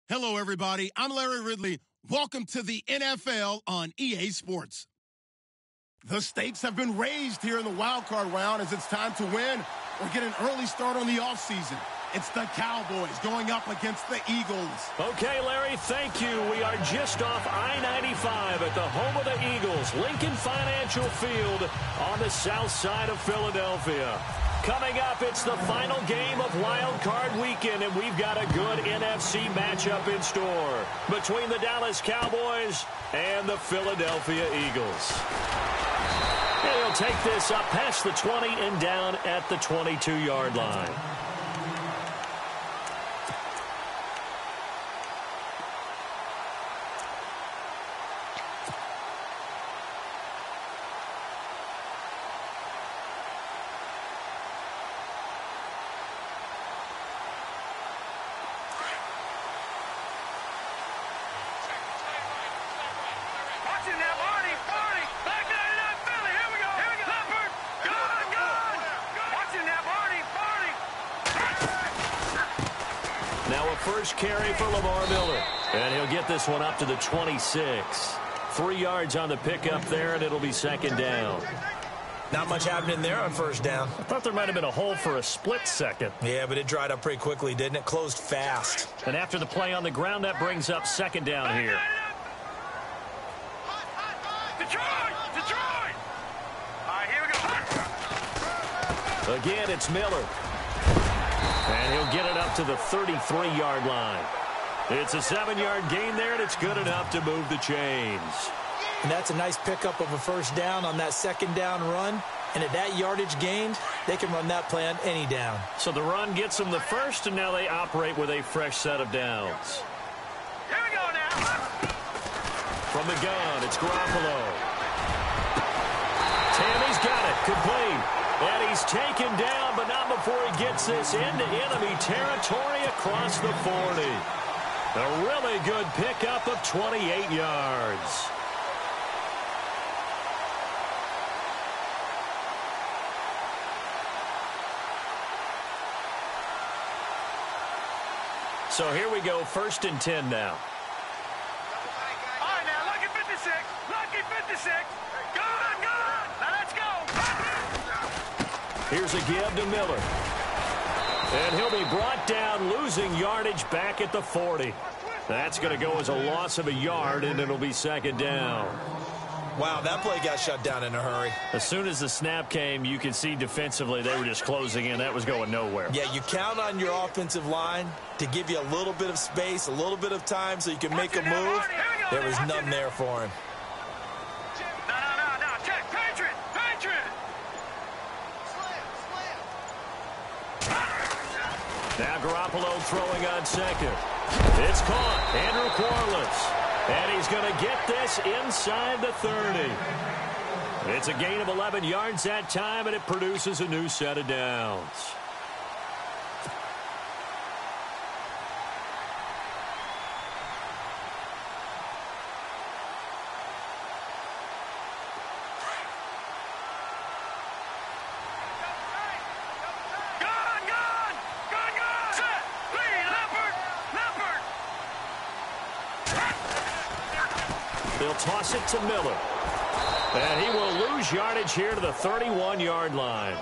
Hello, everybody. I'm Larry Ridley. Welcome to the NFL on EA Sports. The stakes have been raised here in the wild card round as it's time to win or get an early start on the offseason. It's the Cowboys going up against the Eagles. Okay, Larry, thank you. We are just off I-95 at the home of the Eagles, Lincoln Financial Field on the south side of Philadelphia. Coming up, it's the final game of Wild Card Weekend, and we've got a good NFC matchup in store between the Dallas Cowboys and the Philadelphia Eagles. And he'll take this up past the 20 and down at the 22-yard line. First carry for Lamar Miller. And he'll get this one up to the 26. 3 yards on the pickup there, and it'll be second down. Not much happening there on first down. I thought there might have been a hole for a split second. Yeah, but it dried up pretty quickly, didn't it? Closed fast. And after the play on the ground, that brings up second down here. Detroit! All right, here we go. Again, it's Miller. And he'll get it up to the 33-yard line. It's a 7-yard gain there, and it's good enough to move the chains. And that's a nice pickup of a first down on that second down run. And at that yardage gained, they can run that play on any down. So the run gets them the first, and now they operate with a fresh set of downs. Here we go now. From the gun, it's Garoppolo. Tammy's got it. Complete. And he's taken down, but not before he gets this into enemy territory across the 40. A really good pickup of 28 yards. So here we go, 1st and 10 now. All right, now, lucky 56. Lucky 56. Good. Now let's go. Here's a give to Miller. And he'll be brought down, losing yardage back at the 40. That's going to go as a loss of a yard, and it'll be second down. Wow, that play got shut down in a hurry. As soon as the snap came, you could see defensively they were just closing in. That was going nowhere. Yeah, you count on your offensive line to give you a little bit of space, a little bit of time so you can make a move. There was none there for him. No. Check. Patriot. Now Garoppolo throwing on second. It's caught. Andrew Quarles. And he's going to get this inside the 30. It's a gain of 11 yards that time, and it produces a new set of downs. They'll toss it to Miller. And he will lose yardage here to the 31-yard line.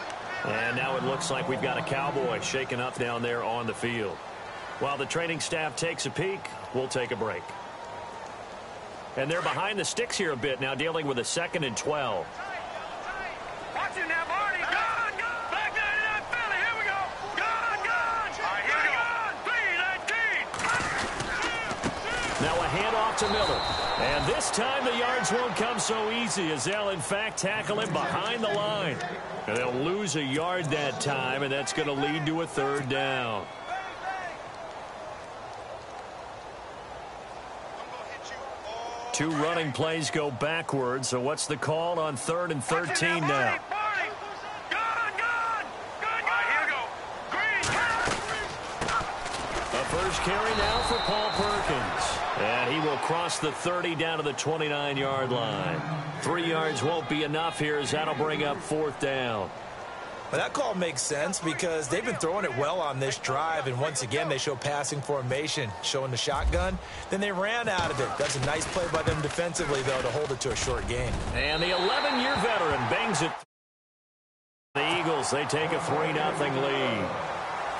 And now it looks like we've got a Cowboy shaken up down there on the field. While the training staff takes a peek, we'll take a break. And they're behind the sticks here a bit now, dealing with a 2nd and 12. Watch it now, Barney. Gun. Back 99 Philly. Here we go. Gun. All right, here we go. 3-19. Now a handoff to Miller. And this time the yards won't come so easy as they'll, in fact, tackle him behind the line. And they'll lose a yard that time, and that's going to lead to a 3rd down. Two running plays go backwards, so what's the call on 3rd and 13 now? A first carry now for Paul Perkins. And he will cross the 30 down to the 29-yard line. 3 yards won't be enough here as that'll bring up 4th down. Well, that call makes sense because they've been throwing it well on this drive, and once again, they show passing formation, showing the shotgun. Then they ran out of it. That's a nice play by them defensively, though, to hold it to a short game. And the 11-year veteran bangs it. The Eagles, they take a 3-0 lead.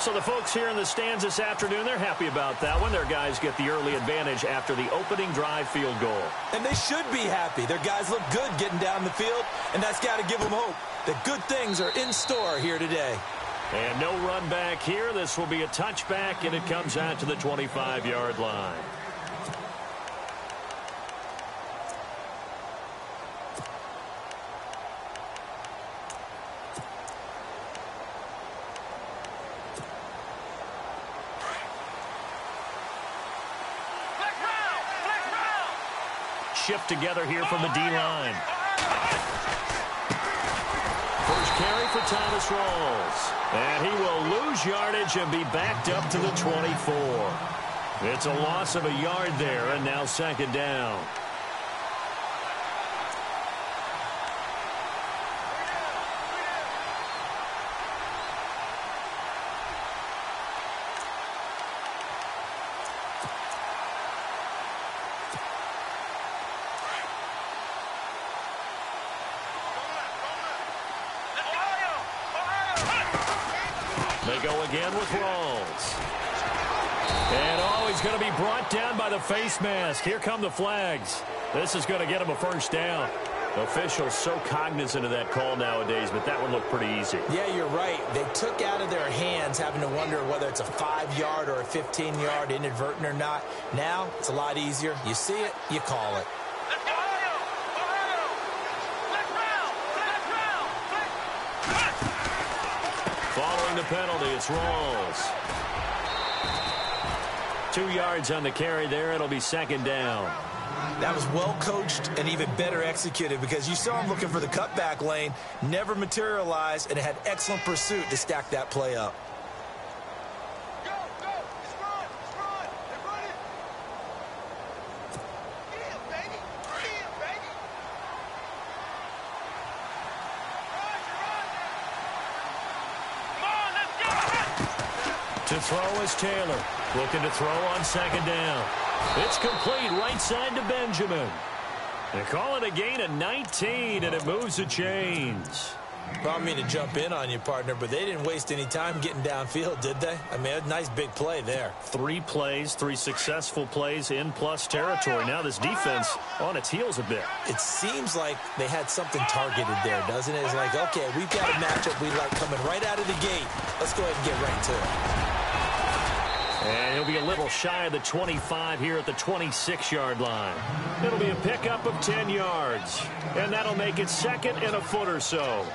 So the folks here in the stands this afternoon, they're happy about that one. Their guys get the early advantage after the opening drive field goal. And they should be happy. Their guys look good getting down the field, and that's got to give them hope that good things are in store here today. And no run back here. This will be a touchback, and it comes out to the 25-yard line. Shift together here from the D-line. First carry for Thomas Rawls. And he will lose yardage and be backed up to the 24. It's a loss of a yard there, and now second down. They go again with Rawls. And he's going to be brought down by the face mask. Here come the flags. This is going to get him a first down. Officials so cognizant of that call nowadays, but that one looked pretty easy. Yeah, you're right. They took out of their hands having to wonder whether it's a 5-yard or a 15-yard inadvertent or not. Now, it's a lot easier. You see it, you call it. Following the penalty, it's Rawls. 2 yards on the carry there. It'll be second down. That was well coached and even better executed because you saw him looking for the cutback lane, never materialized, and had excellent pursuit to stack that play up. To throw is Taylor. Looking to throw on second down. It's complete right side to Benjamin. They call it a gain of 19, and it moves the chains. Well, I mean to jump in on you, partner, but they didn't waste any time getting downfield, did they? I mean, a nice big play there. 3 plays, 3 successful plays in plus territory. Now this defense on its heels a bit. It seems like they had something targeted there, doesn't it? It's like, okay, we've got a matchup we like coming right out of the gate. Let's go ahead and get right to it. And he'll be a little shy of the 25 here at the 26-yard line. It'll be a pickup of 10 yards. And that'll make it second and a foot or so.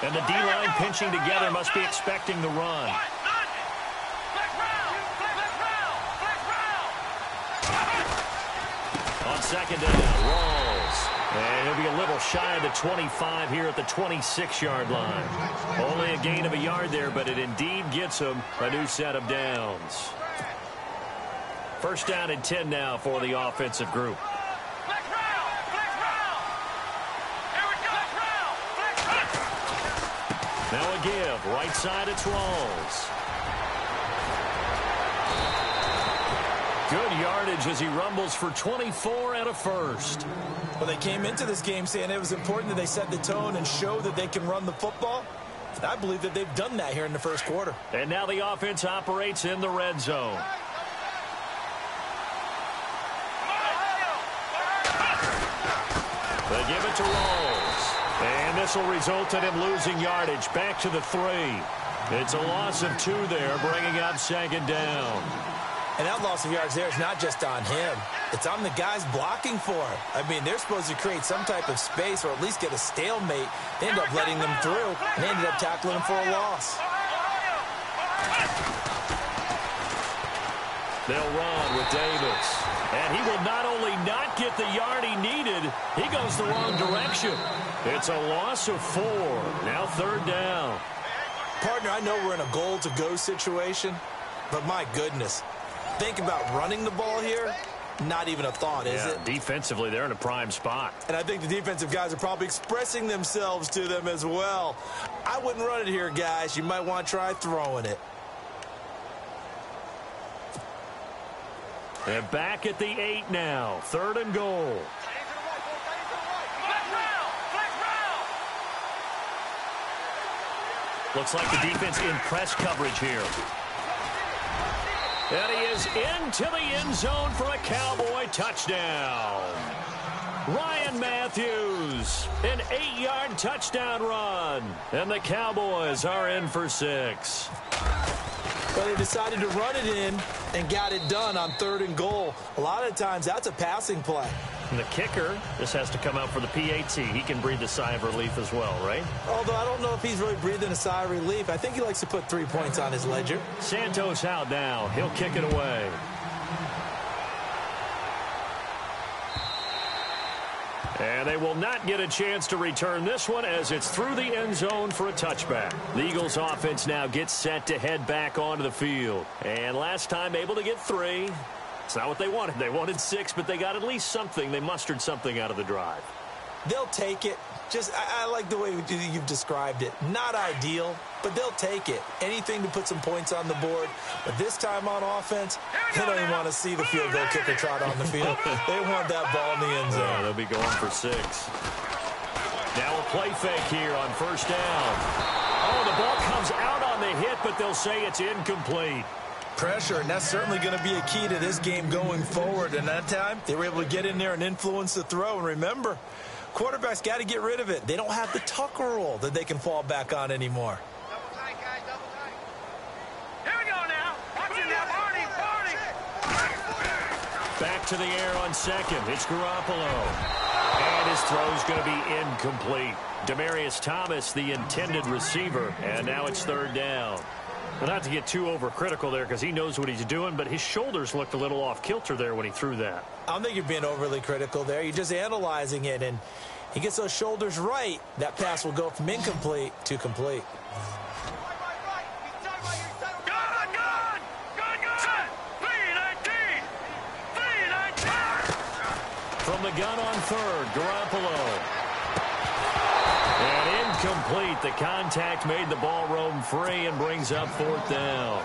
And the D-line pinching together must be expecting the run. On second down, Rawls. And he'll be a little shy of the 25 here at the 26-yard line. Only a gain of a yard there, but it indeed gets him a new set of downs. First down and 10 now for the offensive group. Now a give. Right side, it's Rawls. Good yardage as he rumbles for 24 and a first. Well, they came into this game saying it was important that they set the tone and show that they can run the football. I believe that they've done that here in the first quarter. And now the offense operates in the red zone. They give it to Rawls. And this will result in him losing yardage back to the 3. It's a loss of 2 there, bringing up second down. And that loss of yards there is not just on him. It's on the guys blocking for him. I mean, they're supposed to create some type of space or at least get a stalemate. They end up letting them through, and they ended up tackling him for a loss. They'll run with Davis. And he will not only not get the yard he needed, he goes the wrong direction. It's a loss of 4. Now 3rd down. Partner, I know we're in a goal-to-go situation, but my goodness. Think about running the ball here. Not even a thought, is it? Defensively, they're in a prime spot. And I think the defensive guys are probably expressing themselves to them as well. I wouldn't run it here, guys. You might want to try throwing it. They're back at the 8 now. 3rd and goal. Looks like the defense in press coverage here. And he is into the end zone for a Cowboy touchdown. Ryan Matthews, an 8-yard touchdown run. And the Cowboys are in for 6. Well, they decided to run it in and got it done on 3rd and goal. A lot of times, that's a passing play. And the kicker, this has to come out for the PAT. He can breathe a sigh of relief as well, right? Although I don't know if he's really breathing a sigh of relief. I think he likes to put 3 points on his ledger. Santos out now. He'll kick it away. And they will not get a chance to return this one as it's through the end zone for a touchback. The Eagles offense now gets set to head back onto the field. And last time able to get 3. It's not what they wanted. They wanted 6, but they got at least something. They mustered something out of the drive. They'll take it. I like the way you've described it. Not ideal, but they'll take it. Anything to put some points on the board. But this time on offense, they don't even want to see the field goal kicker trot on the field. They want that ball in the end zone. Yeah, they'll be going for 6. Now a play fake here on 1st down. Oh, the ball comes out on the hit, but they'll say it's incomplete. Pressure, and that's certainly going to be a key to this game going forward. And that time, they were able to get in there and influence the throw. And remember, quarterbacks got to get rid of it. They don't have the tuck rule that they can fall back on anymore. Double tight, guys, double tight. Here we go now. Watch it now, Barney. Back to the air on 2nd. It's Garoppolo. And his throw's going to be incomplete. Demaryius Thomas, the intended receiver. And now it's 3rd down. Well, not to get too overcritical there because he knows what he's doing, but his shoulders looked a little off kilter there when he threw that. I don't think you're being overly critical there. You're just analyzing it, and he gets those shoulders right. That pass will go from incomplete to complete. From the gun on 3rd, Garoppolo. And incomplete. The contact made the ball roam free and brings up 4th down.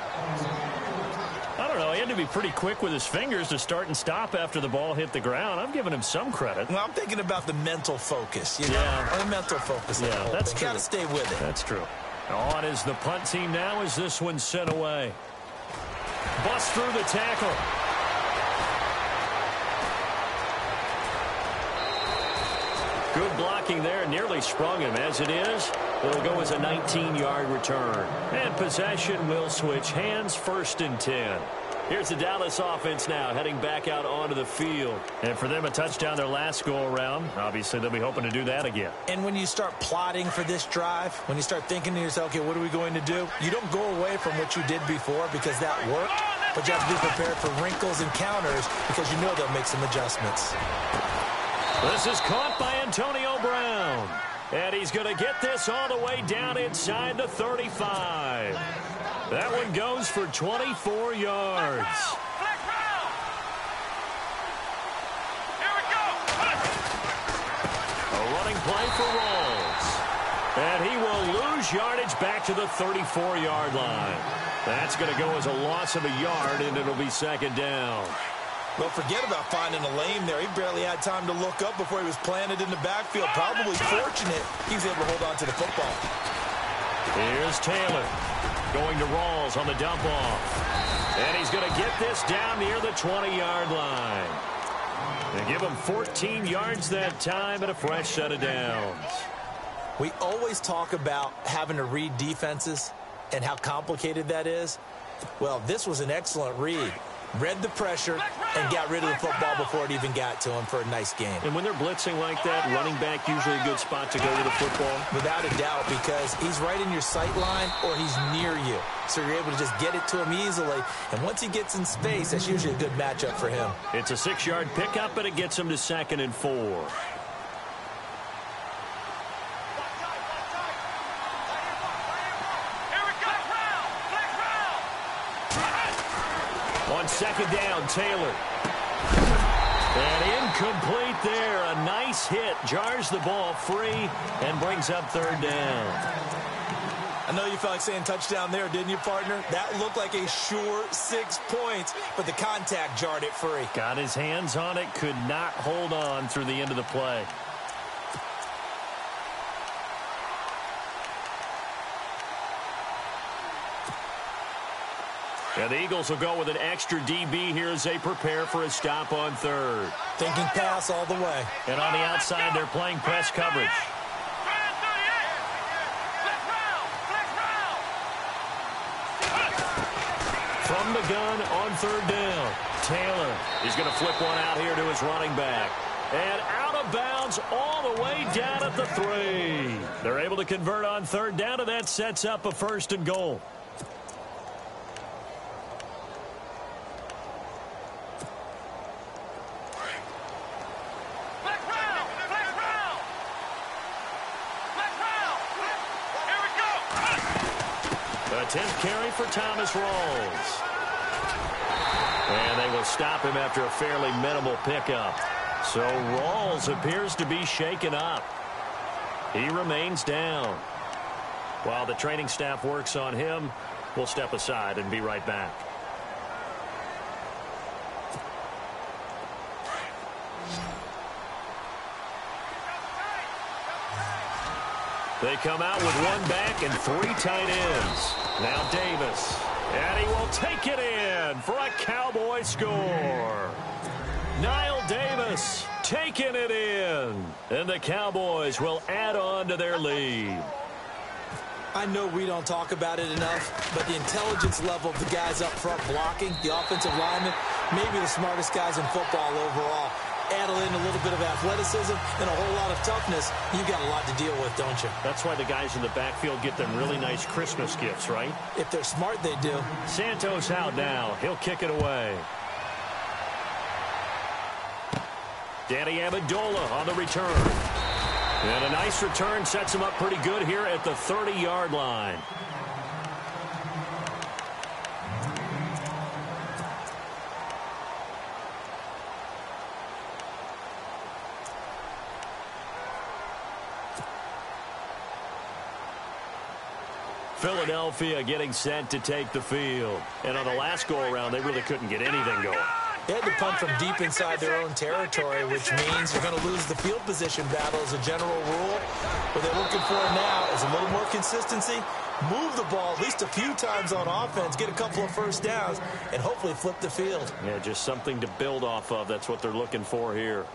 I don't know. He had to be pretty quick with his fingers to start and stop after the ball hit the ground. I'm giving him some credit. Well, I'm thinking about the mental focus. You know? The mental focus. Yeah, that's true. Got to stay with it. That's true. On is the punt team now as this one's sent away. Bust through the tackle. Good blocking there, nearly sprung him. As it is, it'll go as a 19-yard return. And possession will switch hands, 1st and 10. Here's the Dallas offense now heading back out onto the field. And for them, a touchdown their last go-around. Obviously, they'll be hoping to do that again. And when you start plotting for this drive, when you start thinking to yourself, okay, what are we going to do? You don't go away from what you did before because that worked. But you have to be prepared for wrinkles and counters because you know they'll make some adjustments. This is caught by Antonio Brown. And he's going to get this all the way down inside the 35. That one goes for 24 yards. A running play for Rawls. And he will lose yardage back to the 34-yard line. That's going to go as a loss of a yard, and it'll be 2nd down. Well, forget about finding a lane there. He barely had time to look up before he was planted in the backfield. Probably fortunate he was able to hold on to the football. Here's Taylor going to Rawls on the dump off. And he's going to get this down near the 20-yard line. They give him 14 yards that time and a fresh set of downs. We always talk about having to read defenses and how complicated that is. Well, this was an excellent read. read the pressure, and got rid of the football before it even got to him for a nice game. And when they're blitzing like that, running back usually a good spot to go with the football? Without a doubt, because he's right in your sight line or he's near you. So you're able to just get it to him easily. And once he gets in space, that's usually a good matchup for him. It's a 6-yard pickup, but it gets him to 2nd and 4. On 2nd down, Taylor. And incomplete there. A nice hit. Jars the ball free and brings up 3rd down. I know you felt like saying touchdown there, didn't you, partner? That looked like a sure 6 points, but the contact jarred it free. Got his hands on it, could not hold on through the end of the play. And the Eagles will go with an extra DB here as they prepare for a stop on 3rd. Thinking pass all the way. And on the outside, they're playing press coverage. From the gun on 3rd down, Taylor is going to flip one out here to his running back. And out of bounds all the way down at the 3. They're able to convert on 3rd down, and that sets up a 1st and goal. A 10th carry for Thomas Rawls. And they will stop him after a fairly minimal pickup. So Rawls appears to be shaken up. He remains down. While the training staff works on him, we'll step aside and be right back. They come out with 1 back and 3 tight ends. Now Davis. And he will take it in for a Cowboy score. Niall Davis taking it in. And the Cowboys will add on to their lead. I know we don't talk about it enough, but the intelligence level of the guys up front blocking, the offensive linemen, maybe the smartest guys in football overall. Add in a little bit of athleticism and a whole lot of toughness, you got a lot to deal with, don't you? That's why the guys in the backfield get them really nice Christmas gifts, right? If they're smart, they do. Santos out now. He'll kick it away. Danny Amendola on the return. And a nice return sets him up pretty good here at the 30-yard line. Philadelphia getting set to take the field. And on the last go-around, they really couldn't get anything going. They had to punt from deep inside their own territory, which means you're going to lose the field position battle as a general rule. What they're looking for now is a little more consistency, move the ball at least a few times on offense, get a couple of first downs, and hopefully flip the field. Yeah, just something to build off of. That's what they're looking for here.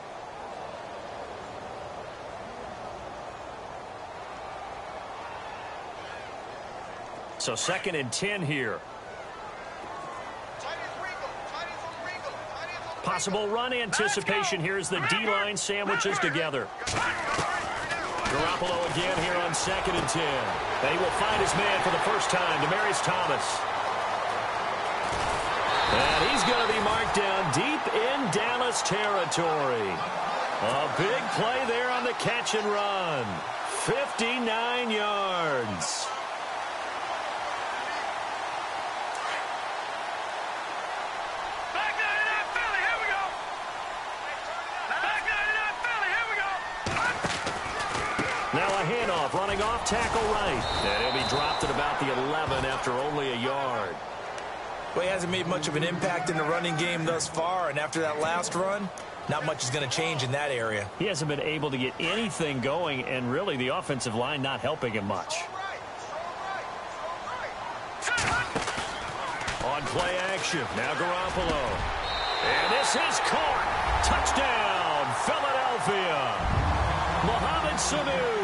So 2nd and 10 here. Possible run anticipation here as the D-line sandwiches together. Garoppolo again here on 2nd and 10. They will find his man for the first time, Demaryius Thomas. And he's going to be marked down deep in Dallas territory. A big play there on the catch and run. 59 yards. Now a handoff, running off tackle right. And he'll be dropped at about the 11 after only a yard. Well, he hasn't made much of an impact in the running game thus far, and after that last run, not much is going to change in that area. He hasn't been able to get anything going, and really the offensive line not helping him much. On play action, now Garoppolo. And this is caught. Touchdown, Philadelphia. Mohamed Sanu,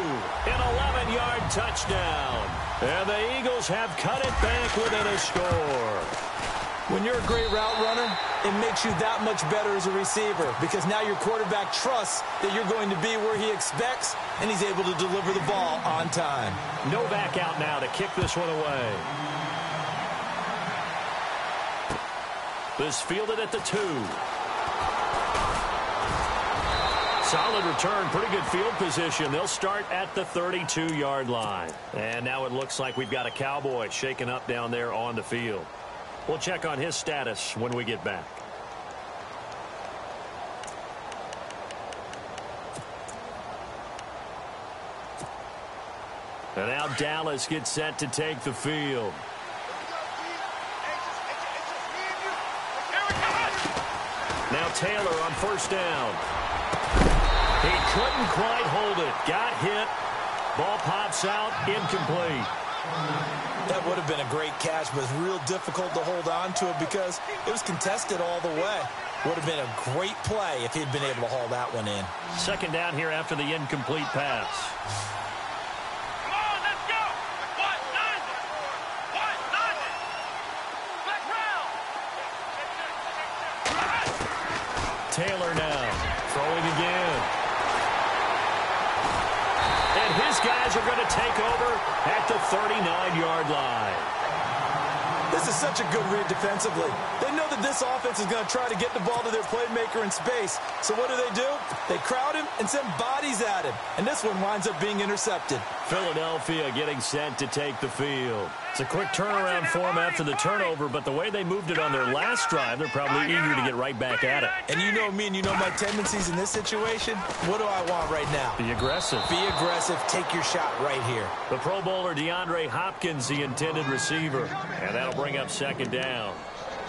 an 11-yard touchdown. And the Eagles have cut it back within a score. When you're a great route runner, it makes you that much better as a receiver because now your quarterback trusts that you're going to be where he expects, and he's able to deliver the ball on time. Novak out now to kick this one away. This fielded at the 2. Solid return, pretty good field position. They'll start at the 32-yard line. And now it looks like we've got a Cowboy shaken up down there on the field. We'll check on his status when we get back. And now Dallas gets set to take the field. Now Taylor on first down. He couldn't quite hold it. Got hit. Ball pops out. Incomplete. That would have been a great catch, but it's real difficult to hold on to it because it was contested all the way. Would have been a great play if he'd been able to haul that one in. Second down here after the incomplete pass. Come on, let's go. What? Nothing. What? Nothing. Let's round. Taylor now throwing again. And his guys are going to take over at the 39-yard line. This is such a good read defensively. They know that this offense is going to try to get the ball to their playmaker in space. So what do? They crowd him and send bodies at him. And this one winds up being intercepted. Philadelphia getting set to take the field. It's a quick turnaround for them after the turnover, but the way they moved it on their last drive, they're probably eager to get right back at it. And you know me and you know my tendencies in this situation. What do I want right now? Be aggressive. Be aggressive. Take your shot right here. The Pro Bowler DeAndre Hopkins, the intended receiver. And that'll bring up second down.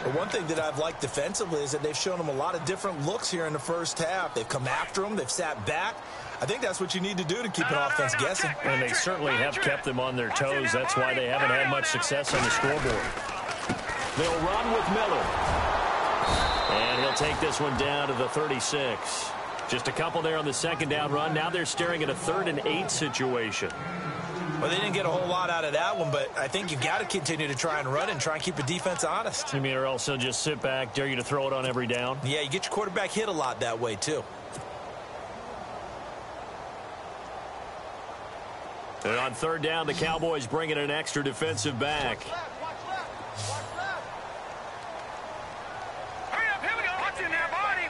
But one thing that I've liked defensively is that they've shown them a lot of different looks here in the first half. They've come after them. They've sat back. I think that's what you need to do to keep an offense guessing. And they certainly have kept them on their toes. That's why they haven't had much success on the scoreboard. They'll run with Miller. And he'll take this one down to the 36. Just a couple there on the second down run. Now they're staring at a 3rd and 8 situation. Well, they didn't get a whole lot out of that one, but I think you've got to continue to try and run and try and keep the defense honest. You mean or else they'll just sit back, dare you to throw it on every down? Yeah, you get your quarterback hit a lot that way, too. And on third down, the Cowboys bring in an extra defensive back. Hurry up, here we go. Watch it now, Barney.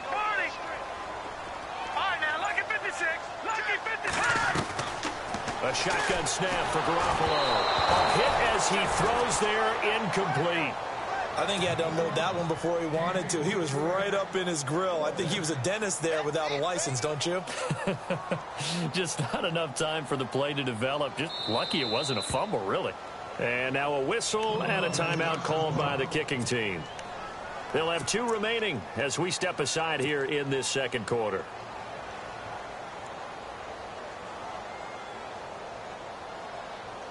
All right, now, lucky 56. Lucky 56. A shotgun snap for Garoppolo. A hit as he throws there, incomplete. I think he had to unload that one before he wanted to. He was right up in his grill. I think he was a dentist there without a license, don't you? Just not enough time for the play to develop. Just lucky it wasn't a fumble, really. And now a whistle and a timeout called by the kicking team. They'll have 2 remaining as we step aside here in this second quarter.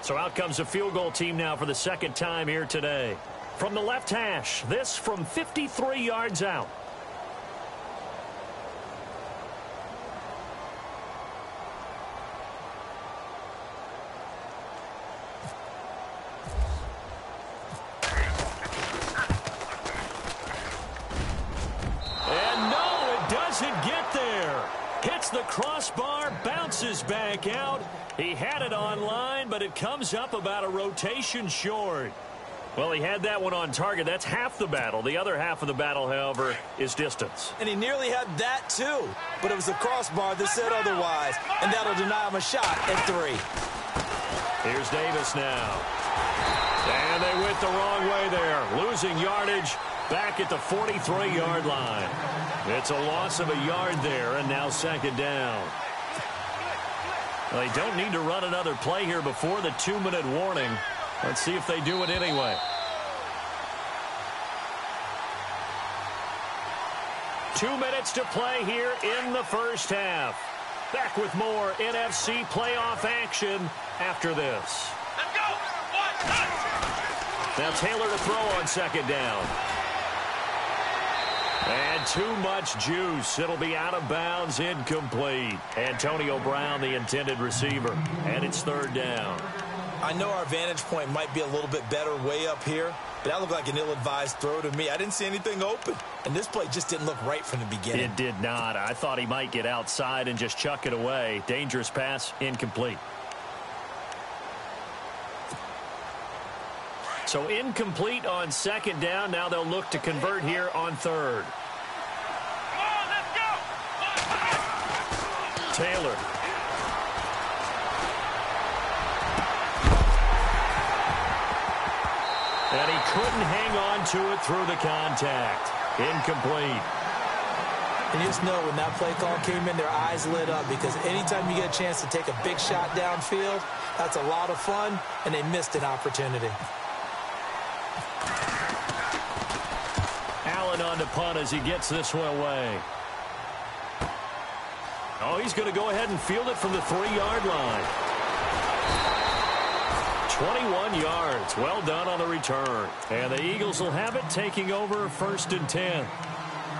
So out comes a field goal team now for the second time here today. From the left hash, this from 53 yards out. And no, it doesn't get there. Hits the crossbar, bounces back out. He had it online, but it comes up about a rotation short. Well, he had that one on target. That's half the battle. The other half of the battle, however, is distance. And he nearly had that, too. But it was the crossbar that said otherwise. And that'll deny him a shot at 3. Here's Davis now. And they went the wrong way there. Losing yardage back at the 43-yard line. It's a loss of a yard there, and now second down. Well, they don't need to run another play here before the 2-minute warning. Let's see if they do it anyway. 2 minutes to play here in the first half. Back with more NFC playoff action after this. Let's go. Now Taylor to throw on second down. And too much juice. It'll be out of bounds, incomplete. Antonio Brown, the intended receiver. And it's third down. I know our vantage point might be a little bit better way up here, but that looked like an ill-advised throw to me. I didn't see anything open, and this play just didn't look right from the beginning. It did not. I thought he might get outside and just chuck it away. Dangerous pass, incomplete. So incomplete on second down. Now they'll look to convert here on third. Come on, let's go. Taylor. And he couldn't hang on to it through the contact. Incomplete. And you just know when that play call came in, their eyes lit up, because anytime you get a chance to take a big shot downfield, that's a lot of fun, and they missed an opportunity. Allen on to punt as he gets this one away. Oh, he's going to go ahead and field it from the 3-yard line. 21 yards. Well done on the return. And the Eagles will have it, taking over 1st and 10.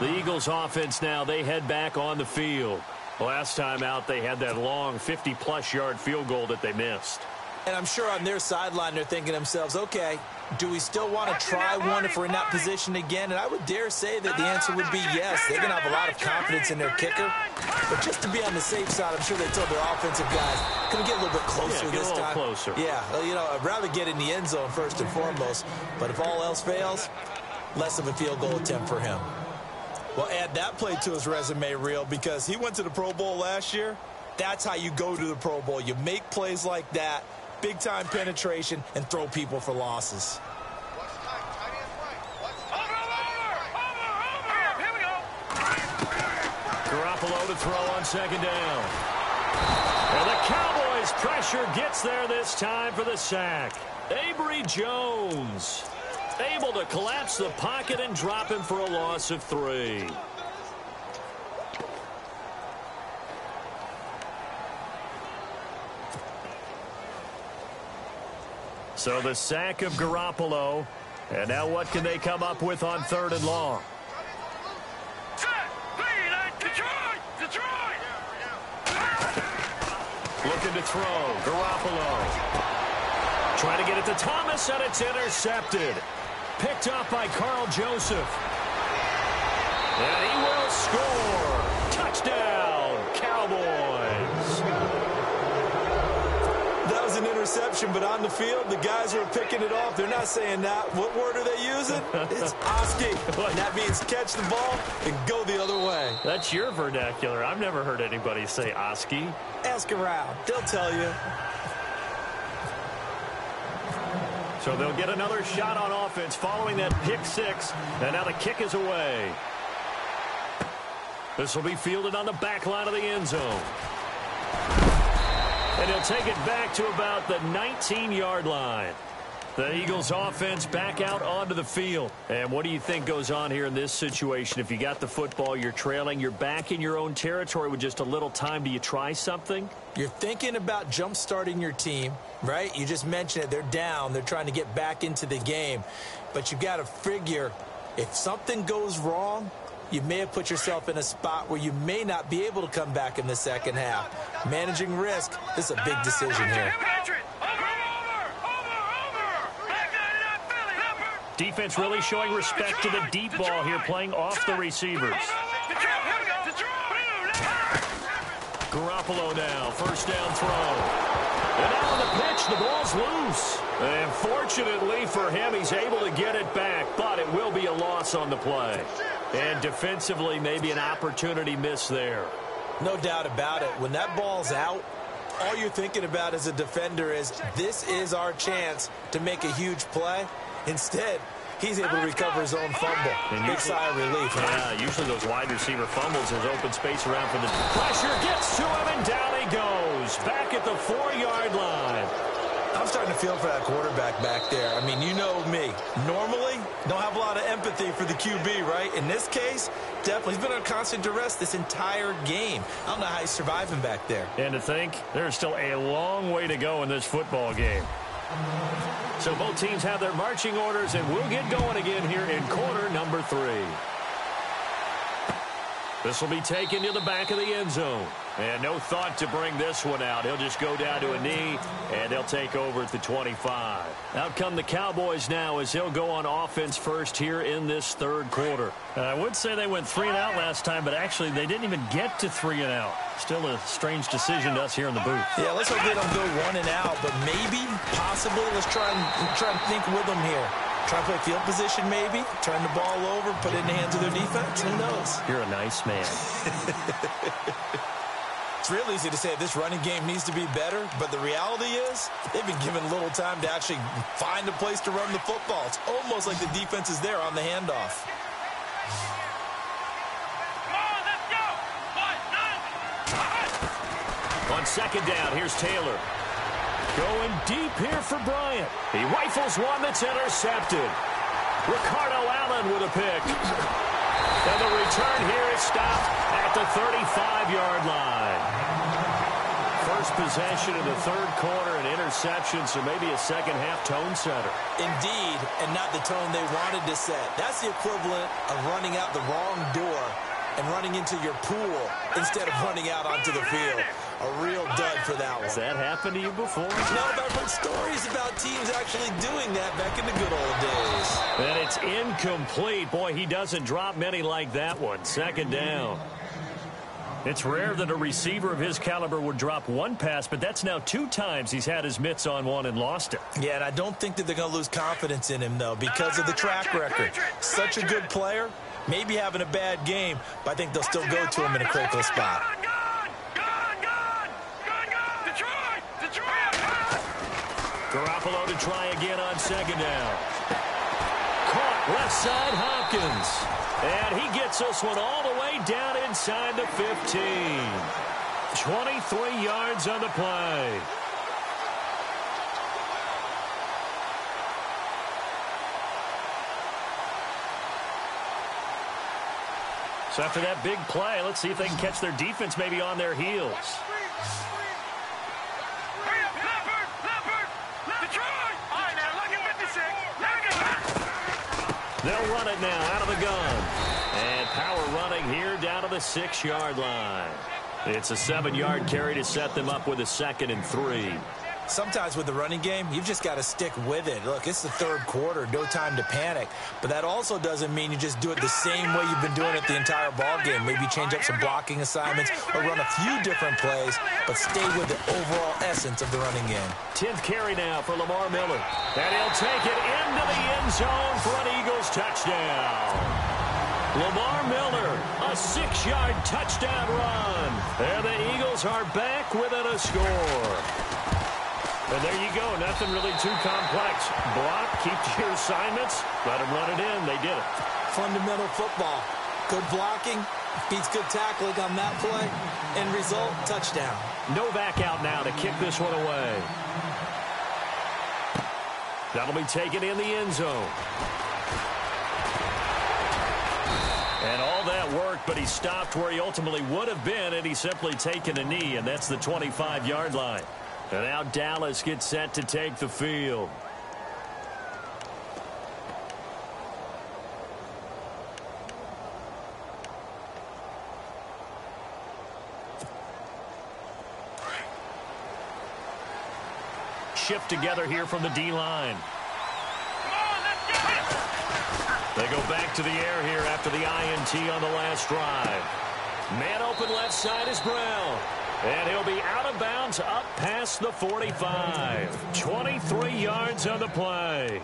The Eagles offense now, they head back on the field. Last time out, they had that long 50-plus yard field goal that they missed. And I'm sure on their sideline they're thinking to themselves, okay, do we still want to try one if we're in that position again? And I would dare say that the answer would be yes. They're going to have a lot of confidence in their kicker. But just to be on the safe side, I'm sure they told their offensive guys, can we get a little bit closer this time? Closer. Yeah, you know, I'd rather get in the end zone first and foremost. But if all else fails, less of a field goal attempt for him. Well, add that play to his resume reel, because he went to the Pro Bowl last year. That's how you go to the Pro Bowl. You make plays like that, big-time penetration, and throw people for losses. Here we go. Garoppolo to throw on second down. And the Cowboys' pressure gets there this time for the sack. Avery Jones able to collapse the pocket and drop him for a loss of 3. So the sack of Garoppolo. And now what can they come up with on 3rd and long? Detroit! Looking to throw. Garoppolo. Trying to get it to Thomas, and it's intercepted. Picked up by Carl Joseph. And he will score. Touchdown, Cowboys. That was an interception, but on the field, the guys who are picking it off, they're not saying that. What word are they using? It's Oski. And that means catch the ball and go the other way. That's your vernacular. I've never heard anybody say Oski. Ask around. They'll tell you. So they'll get another shot on offense following that pick 6. And now the kick is away. This will be fielded on the back line of the end zone. And he'll take it back to about the 19-yard line. The Eagles offense back out onto the field. And what do you think goes on here in this situation? If you got the football, you're trailing, you're back in your own territory with just a little time. Do you try something? You're thinking about jump-starting your team, right? You just mentioned it. They're down. They're trying to get back into the game. But you've got to figure, if something goes wrong, you may have put yourself in a spot where you may not be able to come back in the second half. Managing risk, this is a big decision here. Defense really showing respect to the deep ball here, playing off the receivers. Garoppolo now, first down throw. And out on the pitch, the ball's loose. And fortunately for him, he's able to get it back, but it will be a loss on the play. And defensively, maybe an opportunity miss there. No doubt about it. When that ball's out, all you're thinking about as a defender is, this is our chance to make a huge play. Instead, he's able to recover his own fumble. Big sigh of relief. Yeah, usually those wide receiver fumbles, there's open space around for the pressure. Gets to him, and down he goes. Back at the 4-yard line. I'm starting to feel for that quarterback back there. I mean, you know me. Normally, don't have a lot of empathy for the QB, right? In this case, definitely. He's been under constant duress this entire game. I don't know how he's surviving back there. And to think, there's still a long way to go in this football game. So both teams have their marching orders, and we'll get going again here in quarter number 3. This will be taken to the back of the end zone. And no thought to bring this one out. He'll just go down to a knee, and they'll take over at the 25. Out come the Cowboys now as he'll go on offense first here in this third quarter. I would say they went 3 and out last time, but actually they didn't even get to 3 and out. Still a strange decision to us here in the booth. Yeah, let's hope they don't go 1 and out, but maybe, possibly, let's try and think with them here. Try to play field position maybe, turn the ball over, put it in the hands of their defense. Who knows? You're a nice man. It's real easy to say this running game needs to be better, but the reality is they've been given little time to actually find a place to run the football. It's almost like the defense is there on the handoff. On second down, here's Taylor. Going deep here for Bryant. He rifles one that's intercepted. Ricardo Allen with a pick. And the return here is stopped at the 35-yard line. First possession in the third quarter, an interception, so maybe a second-half tone setter. Indeed, and not the tone they wanted to set. That's the equivalent of running out the wrong door and running into your pool instead of running out onto the field. A real dud for that one. Has that happened to you before? No, but I've heard stories about teams actually doing that back in the good old days. And it's incomplete. Boy, he doesn't drop many like that one. Second down. It's rare that a receiver of his caliber would drop one pass, but that's now 2 times he's had his mitts on one and lost it. Yeah, and I don't think that they're going to lose confidence in him, though, because of the track record. Such a good player, maybe having a bad game, but I think they'll still go to him in a critical spot. Garoppolo to try again on second down. Caught left side Hopkins. And he gets this one all the way down inside the 15. 23 yards on the play. So after that big play, let's see if they can catch their defense maybe on their heels. They'll run it now out of the gun. And power running here down to the 6-yard line. It's a 7-yard carry to set them up with a 2nd and 3. Sometimes with the running game, you've just got to stick with it. Look, it's the third quarter, no time to panic. But that also doesn't mean you just do it the same way you've been doing it the entire ball game. Maybe change up some blocking assignments or run a few different plays, but stay with the overall essence of the running game. 10th carry now for Lamar Miller. And he'll take it into the end zone for an Eagles touchdown. Lamar Miller, a 6-yard touchdown run. And the Eagles are back within a score. And there you go. Nothing really too complex. Block, keep to your assignments, let them run it in. They did it. Fundamental football. Good blocking, beats good tackling on that play. End result, touchdown. Novak out now to kick this one away. That'll be taken in the end zone. And all that worked, but he stopped where he ultimately would have been, and he's simply taken a knee, and that's the 25-yard line. And now Dallas gets set to take the field. Shift together here from the D-line. They go back to the air here after the INT on the last drive. Man open left side is Brown. And he'll be out of bounds up past the 45. 23 yards on the play.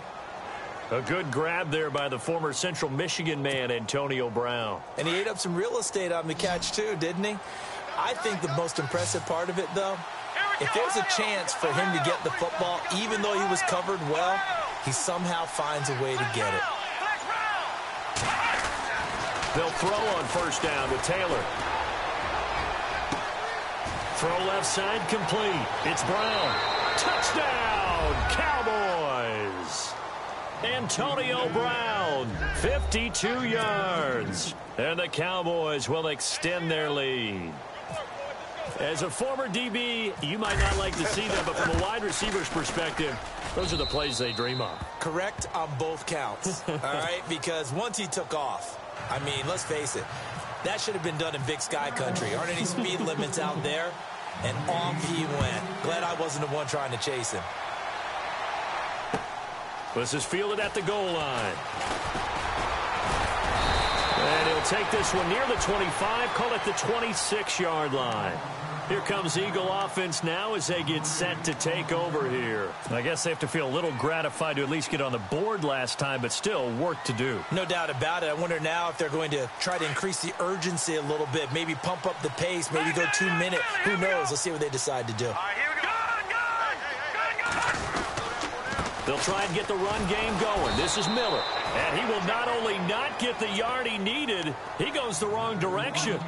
A good grab there by the former Central Michigan man, Antonio Brown. And he ate up some real estate on the catch, too, didn't he? I think the most impressive part of it, though, if there's a chance for him to get the football, even though he was covered well, he somehow finds a way to get it. They'll throw on first down with Taylor. Throw left side complete. It's Brown. Touchdown, Cowboys. Antonio Brown, 52 yards. And the Cowboys will extend their lead. As a former DB, you might not like to see them, but from a wide receiver's perspective, those are the plays they dream of. Correct on both counts, all right? Because once he took off, I mean, let's face it, That should have been done in Big Sky country. Aren't any speed limits out there? And off he went. Glad I wasn't the one trying to chase him. This is fielded at the goal line. And he'll take this one near the 25, call it the 26-yard line. Here comes Eagle offense now as they get set to take over here. I guess they have to feel a little gratified to at least get on the board last time, but still work to do. No doubt about it. I wonder now if they're going to try to increase the urgency a little bit, maybe pump up the pace, maybe go 2 minute. Who knows? Let's see what they decide to do. All right, here we go. They'll try and get the run game going. This is Miller. And he will not only not get the yard he needed, he goes the wrong direction.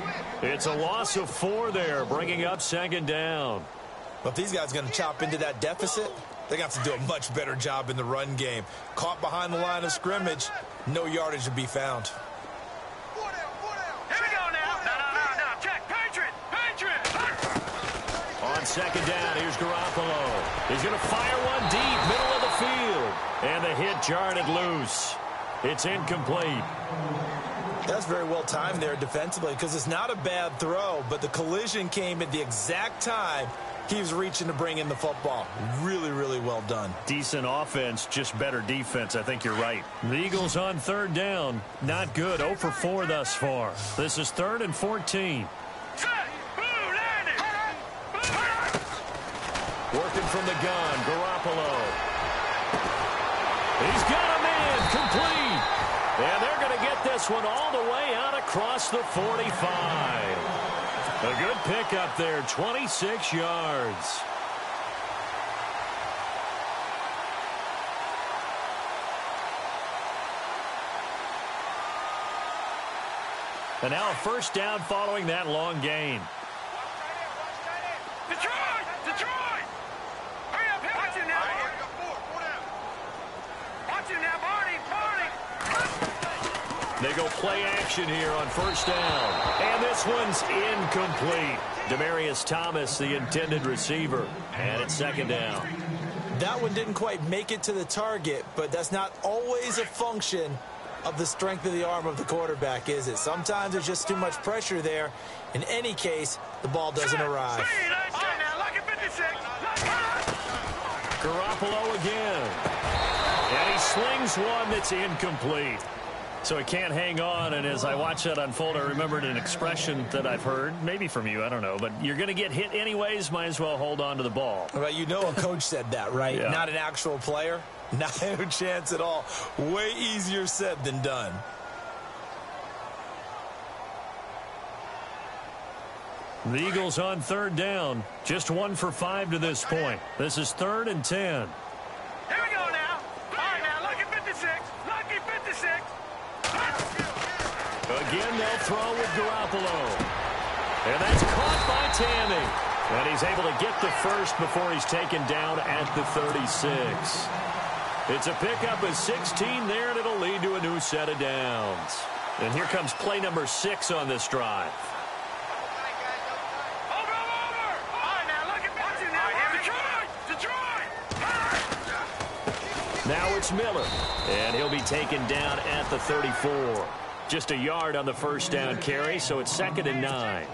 It's a loss of 4 there, bringing up second down. But if these guys are going to chop into that deficit, they got to do a much better job in the run game. Caught behind the line of scrimmage, no yardage to be found. Here we go now. No. Check. Patriot. On second down, here's Garoppolo. He's going to fire one deep, middle of the field. And the hit jarred it loose. It's incomplete. That's very well timed there defensively because it's not a bad throw, but the collision came at the exact time he was reaching to bring in the football. Really, really well done. Decent offense, just better defense. I think you're right. The Eagles on third down. Not good. 0 for 4 thus far. This is 3rd and 14. Working from the gun, Garoppolo. He's got a man complete. And they're going to get this one all the way out across the 45. A good pickup there, 26 yards. And now a first down following that long gain. Detroit! Hurry up, watch him now, Watch him now, Barney! They go play action here on first down. And this one's incomplete. Demaryius Thomas, the intended receiver. And it's second down. That one didn't quite make it to the target, but that's not always a function of the strength of the arm of the quarterback, is it? Sometimes there's just too much pressure there. In any case, the ball doesn't arrive. Garoppolo again. And he slings one that's incomplete. So he can't hang on, and as I watch that unfold, I remembered an expression that I've heard, maybe from you, I don't know, but you're going to get hit anyways, might as well hold on to the ball. Well, you know a coach said that, right? Yeah. Not an actual player. Not a chance at all. Way easier said than done. The Eagles on third down. Just 1 for 5 to this point. This is 3rd and 10. Here we go now. All right, now, lucky 56. Lucky 56. Again, they'll throw with Garoppolo. And that's caught by Tammy. And he's able to get the first before he's taken down at the 36. It's a pickup of 16 there, and it'll lead to a new set of downs. And here comes play number 6 on this drive. Over. All right, now, look at watch him now. Detroit. Now it's Miller. And he'll be taken down at the 34. Just a yard on the first down carry, so it's 2nd and 9.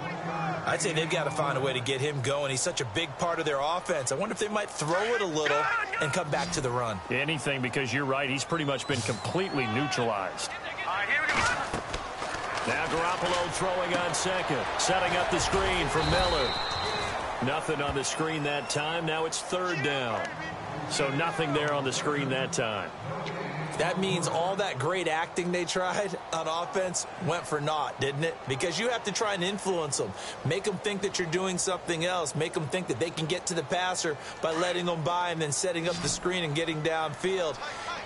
I'd say they've got to find a way to get him going. He's such a big part of their offense. I wonder if they might throw it a little and come back to the run. Anything, because you're right. He's pretty much been completely neutralized. All right, here we go. Now Garoppolo throwing on second. Setting up the screen for Miller. Nothing on the screen that time. Now it's 3rd down. So nothing there on the screen that time. That means all that great acting they tried on offense went for naught, didn't it? Because you have to try and influence them. Make them think that you're doing something else. Make them think that they can get to the passer by letting them by and then setting up the screen and getting downfield.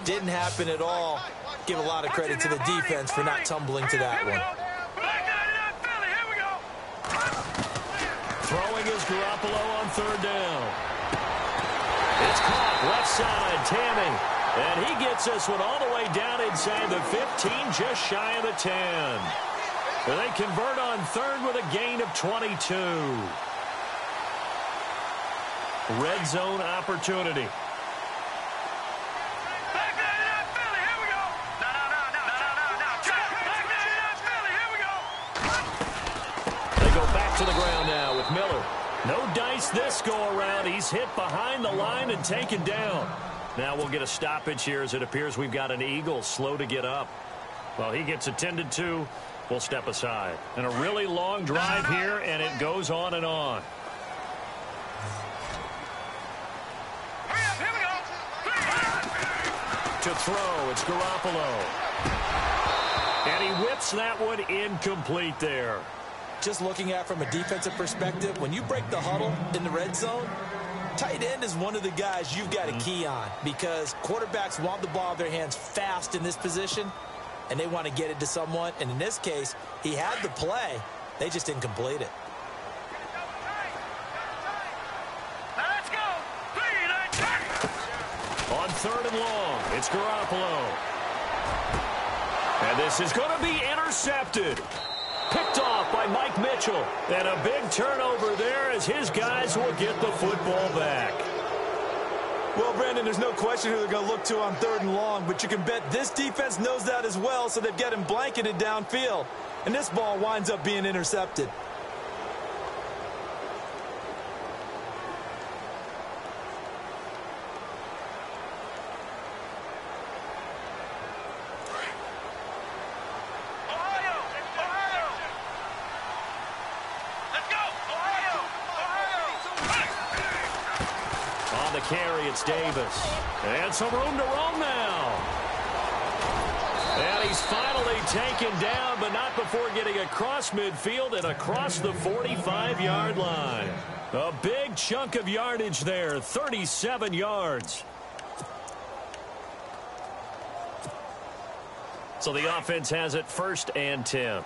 Didn't happen at all. Give a lot of credit to the defense for not tumbling to that one. Throwing is Garoppolo on 3rd down. It's caught left side, Tammy. And he gets this one all the way down inside the 15, just shy of the 10. And they convert on 3rd with a gain of 22. Red zone opportunity. of dice this go-around. He's hit behind the line and taken down. Now we'll get a stoppage here as it appears we've got an Eagle slow to get up. Well, he gets attended to. We'll step aside. And a really long drive here, and it goes on and on. Here we go. To throw, it's Garoppolo. And he whips that one incomplete there. Just looking at it from a defensive perspective, when you break the huddle in the red zone, tight end is one of the guys you've got to key on because quarterbacks want the ball in their hands fast in this position, and they want to get it to someone. And in this case, he had the play. They just didn't complete it. Now let's go. 3, On 3rd and long, it's Garoppolo. And this is going to be intercepted. Picked off by Mike Mitchell. And a big turnover there as his guys will get the football back. Well, Brandon, there's no question who they're going to look to on 3rd and long, but you can bet this defense knows that as well, so they've got him blanketed downfield. And this ball winds up being intercepted. Carry, it's Davis. And some room to roam now. And he's finally taken down, but not before getting across midfield and across the 45-yard line. A big chunk of yardage there, 37 yards. So the offense has it 1st and 10.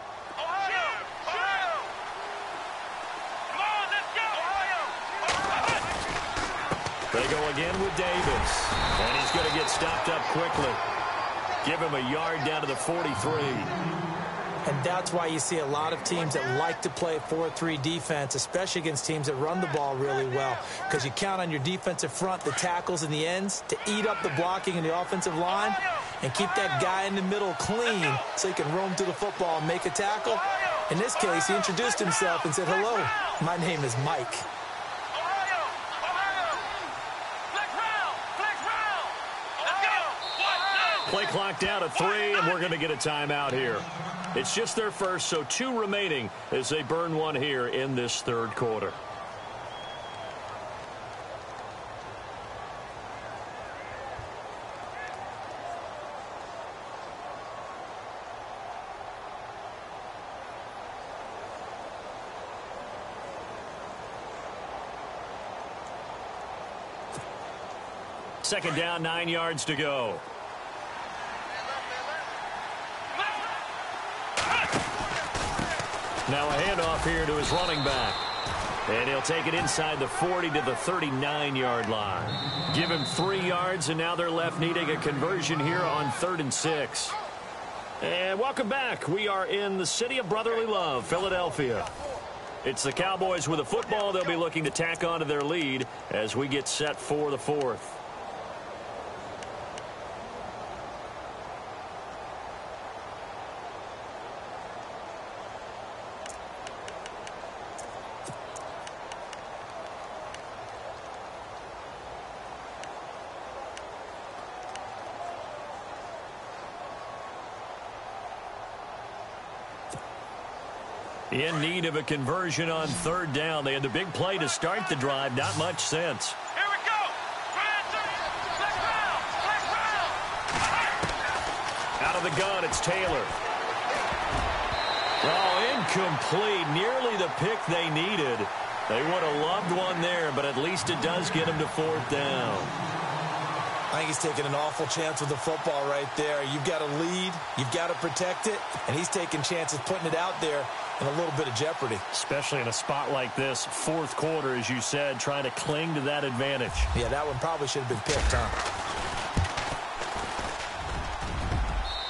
They go again with Davis. And he's going to get stopped up quickly. Give him a yard down to the 43. And that's why you see a lot of teams that like to play 4-3 defense, especially against teams that run the ball really well. Because you count on your defensive front, the tackles and the ends, to eat up the blocking in the offensive line and keep that guy in the middle clean so he can roam to the football and make a tackle. In this case, he introduced himself and said, "Hello, my name is Mike." Play clock down at 3, and we're going to get a timeout here. It's just their first, so 2 remaining as they burn one here in this 3rd quarter. Second down, 9 yards to go. Now a handoff here to his running back. And he'll take it inside the 40 to the 39-yard line. Give him 3 yards, and now they're left needing a conversion here on 3rd and 6. And welcome back. We are in the city of brotherly love, Philadelphia. It's the Cowboys with a football. They'll be looking to tack onto their lead as we get set for the 4th. In need of a conversion on 3rd down. They had the big play to start the drive. Not much sense. Here we go. Out of the gun, it's Taylor. Oh, incomplete. Nearly the pick they needed. They would have loved one there, but at least it does get them to 4th down. I think he's taking an awful chance with the football right there. You've got to lead. You've got to protect it. And he's taking chances putting it out there in a little bit of jeopardy. Especially in a spot like this, 4th quarter, as you said, trying to cling to that advantage. Yeah, that one probably should have been picked, huh?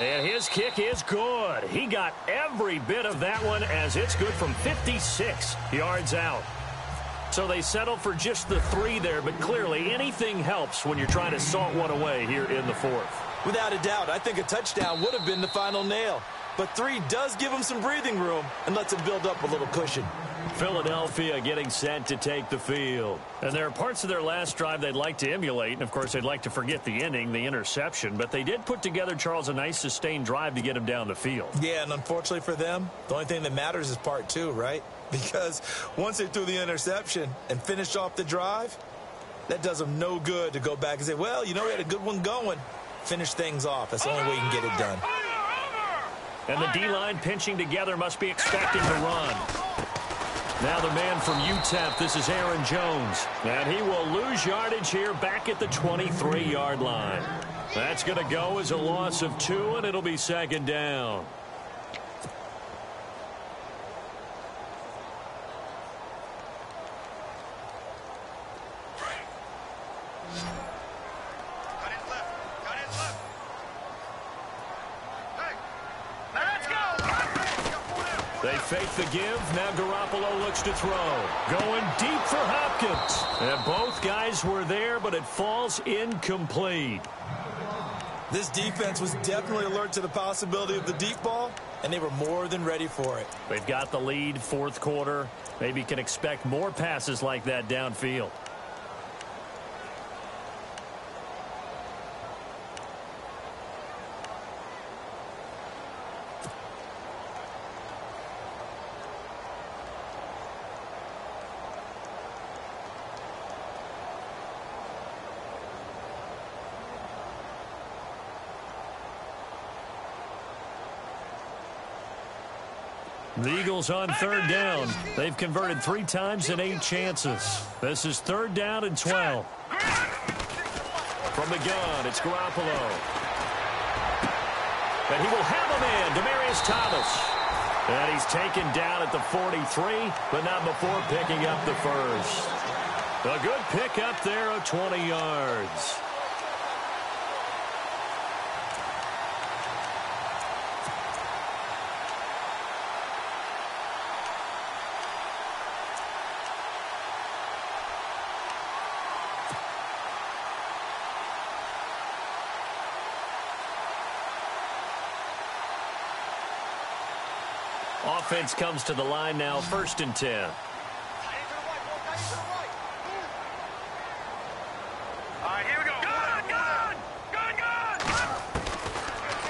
And his kick is good. He got every bit of that one as it's good from 56 yards out. So they settle for just the 3 there, but clearly anything helps when you're trying to salt one away here in the 4th. Without a doubt, I think a touchdown would have been the final nail. But 3 does give him some breathing room and lets him build up a little cushion. Philadelphia getting set to take the field. And there are parts of their last drive they'd like to emulate. And, of course, they'd like to forget the inning, the interception. But they did put together, Charles, a nice sustained drive to get him down the field. Yeah, and unfortunately for them, the only thing that matters is part two, right? Because once they threw the interception and finished off the drive, that does them no good to go back and say, well, you know, we had a good one going. Finish things off. That's the only way you can get it done. And the D-line pinching together must be expecting to run. Now the man from UTEP, this is Aaron Jones. And he will lose yardage here back at the 23-yard line. That's going to go as a loss of 2, and it'll be second down. They fake the give. Now Garoppolo looks to throw. Going deep for Hopkins. And both guys were there, but it falls incomplete. This defense was definitely alert to the possibility of the deep ball, and they were more than ready for it. They've got the lead, fourth quarter. Maybe can expect more passes like that downfield. The Eagles on third down. They've converted 3 times in 8 chances. This is third down and 12. From the gun, it's Garoppolo. And he will have a man, Demaryius Thomas. And he's taken down at the 43, but not before picking up the first. A good pick up there of 20 yards. Offense comes to the line now, 1st and 10. All right, here we go. Gun!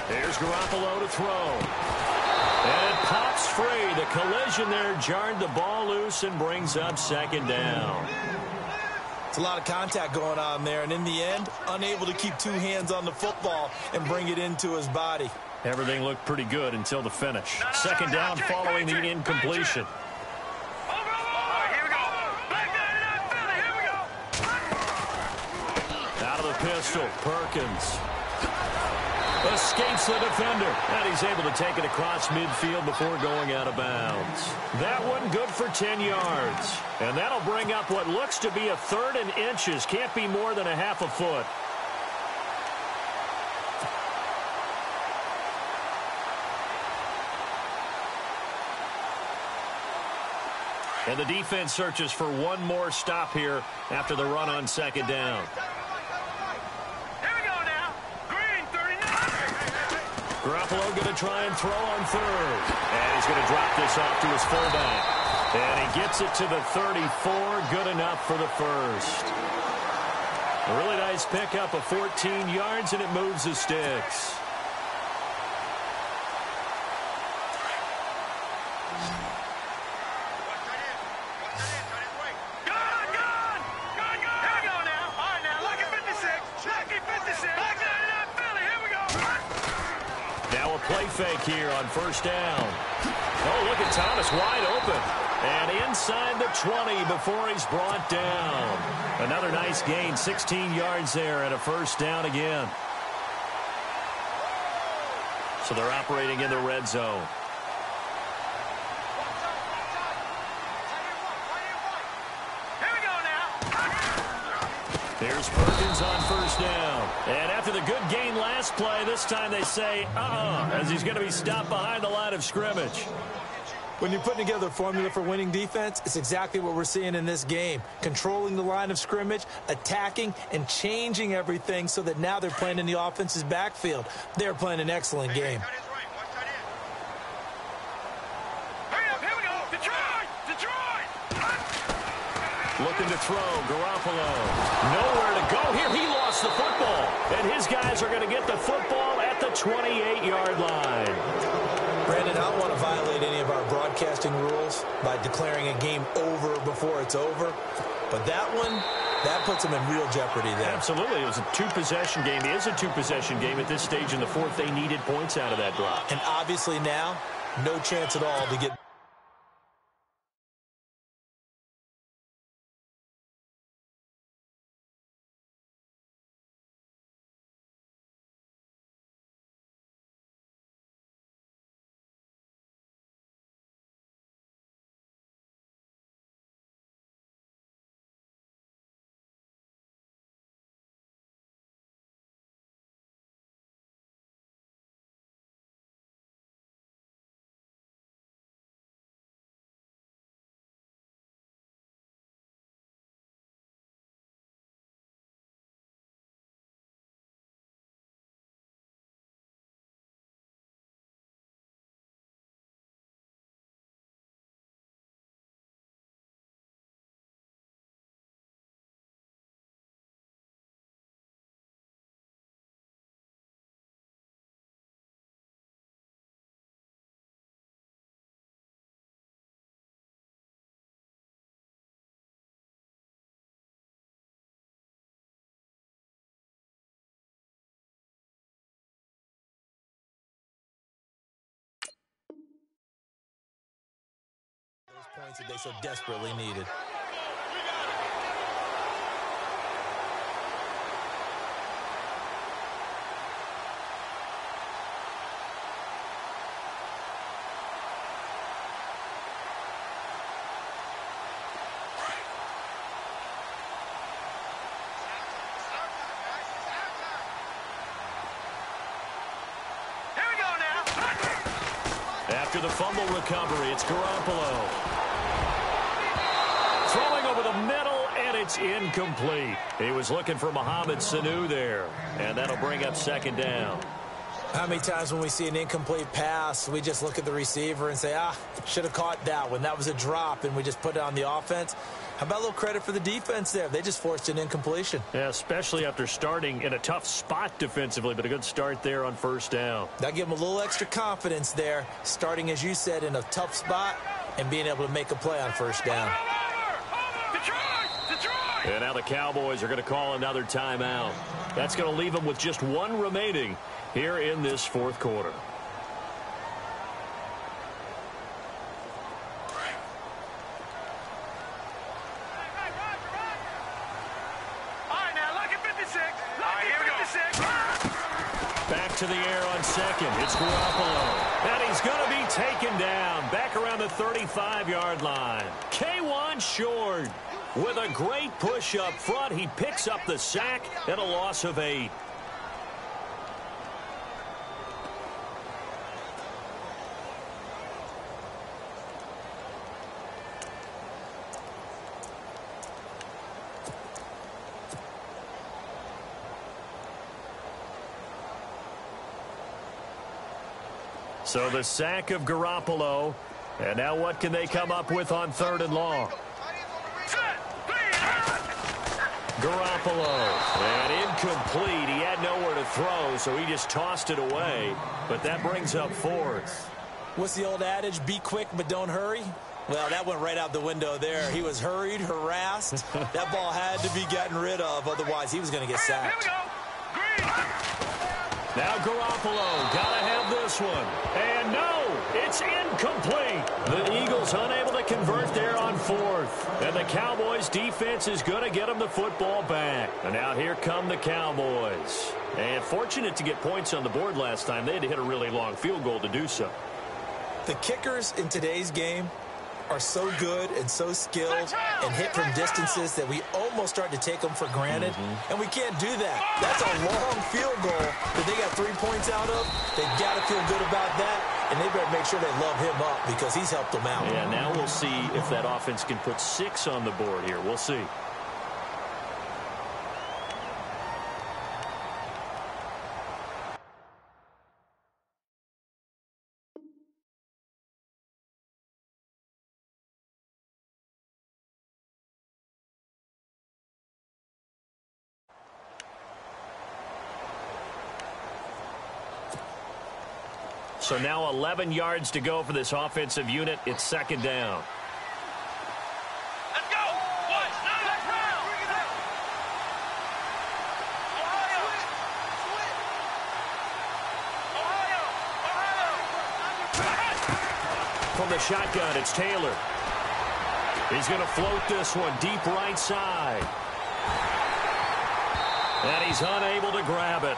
Here's Garoppolo to throw. And it pops free. The collision there jarred the ball loose and brings up second down. It's a lot of contact going on there, and in the end, unable to keep 2 hands on the football and bring it into his body. Everything looked pretty good until the finish. Second down following the incompletion. All right, here we go. Back 99, here we go. Out of the pistol, Perkins. Escapes the defender. And he's able to take it across midfield before going out of bounds. That one good for 10 yards. And that'll bring up what looks to be a 3rd and inches. Can't be more than a half a foot. And the defense searches for one more stop here after the run on second down. Here we go now. Green, 39. Garoppolo going to try and throw on 3rd. And he's going to drop this off to his fullback. And he gets it to the 34. Good enough for the first. A really nice pickup of 14 yards, and it moves the sticks. Play fake here on 1st down. Oh, look at Thomas wide open. And inside the 20 before he's brought down. Another nice gain, 16 yards there and a 1st down again. So they're operating in the red zone. Here we go now. Here's Perkins on 1st down. And after the good gain last play, this time they say, as he's going to be stopped behind the line of scrimmage. When you're putting together a formula for winning defense, it's exactly what we're seeing in this game. Controlling the line of scrimmage, attacking, and changing everything so that now they're playing in the offense's backfield. They're playing an excellent game. Hurry up, here we go. Detroit! Looking to throw, Garoppolo. Nowhere to go here. He lost the football. And his guys are going to get the football at the 28-yard line. Brandon, I don't want to violate any of our broadcasting rules by declaring a game over before it's over. But that one, that puts them in real jeopardy there. Absolutely. It was a two-possession game. It is a two-possession game at this stage in the fourth. They needed points out of that drive. And obviously now, no chance at all to get... those points that they so desperately needed. Here we go now. After the fumble recovery, it's Garoppolo. Throwing over the middle, and it's incomplete. He was looking for Mohamed Sanu there, and that'll bring up second down. How many times when we see an incomplete pass, we just look at the receiver and say, should have caught that one. That was a drop, and we just put it on the offense. How about a little credit for the defense there? They just forced an incompletion. Yeah, especially after starting in a tough spot defensively, but a good start there on first down. That gave them a little extra confidence there, starting, as you said, in a tough spot and being able to make a play on first down. And now the Cowboys are going to call another timeout. That's going to leave them with just one remaining here in this fourth quarter. Back to the air on second. It's Garoppolo. And he's going to be taken down back around the 35-yard line. K1 short. With a great push up front, he picks up the sack and a loss of 8. So the sack of Garoppolo. And now what can they come up with on third and long? Garoppolo. And incomplete. He had nowhere to throw, so he just tossed it away. But that brings up fourth. What's the old adage? Be quick, but don't hurry. Well, that went right out the window there. He was hurried, harassed. That ball had to be gotten rid of. Otherwise, he was going to get sacked. Now Garoppolo. Got to have this one. And no, it's incomplete. The Eagles unable to convert there on fourth. And the Cowboys defense is going to get them the football back. And now here come the Cowboys. And fortunate to get points on the board last time. They had to hit a really long field goal to do so. The kickers in today's game are so good and so skilled and hit from distances that we almost start to take them for granted. And we can't do that. That's a long field goal that they got 3 points out of. They've got to feel good about that, and they better make sure they love him up because he's helped them out. Yeah, now we'll see if that offense can put 6 on the board here. We'll see. So now 11 yards to go for this offensive unit. It's second down. Let's go. One, next round. Ohio. From the shotgun, it's Taylor. He's going to float this one deep right side. And he's unable to grab it.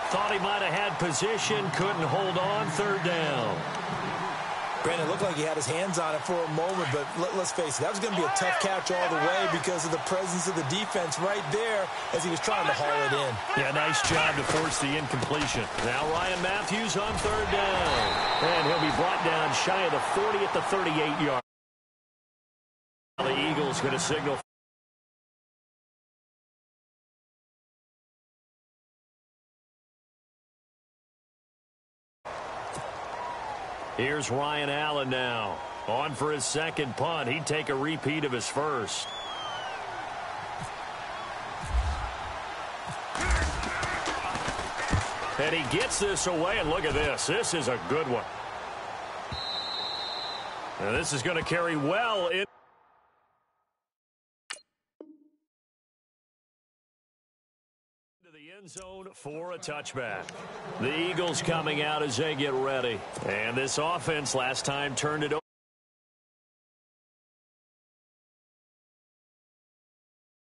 Thought he might have had position, couldn't hold on, third down. Brandon, it looked like he had his hands on it for a moment, but let's face it, that was going to be a tough catch all the way because of the presence of the defense right there as he was trying to haul it in. Yeah, nice job to force the incompletion. Now Ryan Matthews on third down. And he'll be brought down shy of the 40 at the 38-yard. The Eagles going to signal. Here's Ryan Allen now. On for his second punt. He'd take a repeat of his first. And he gets this away, and look at this. This is a good one. And this is going to carry well in. End zone for a touchback. The Eagles coming out as they get ready. And this offense last time turned it over.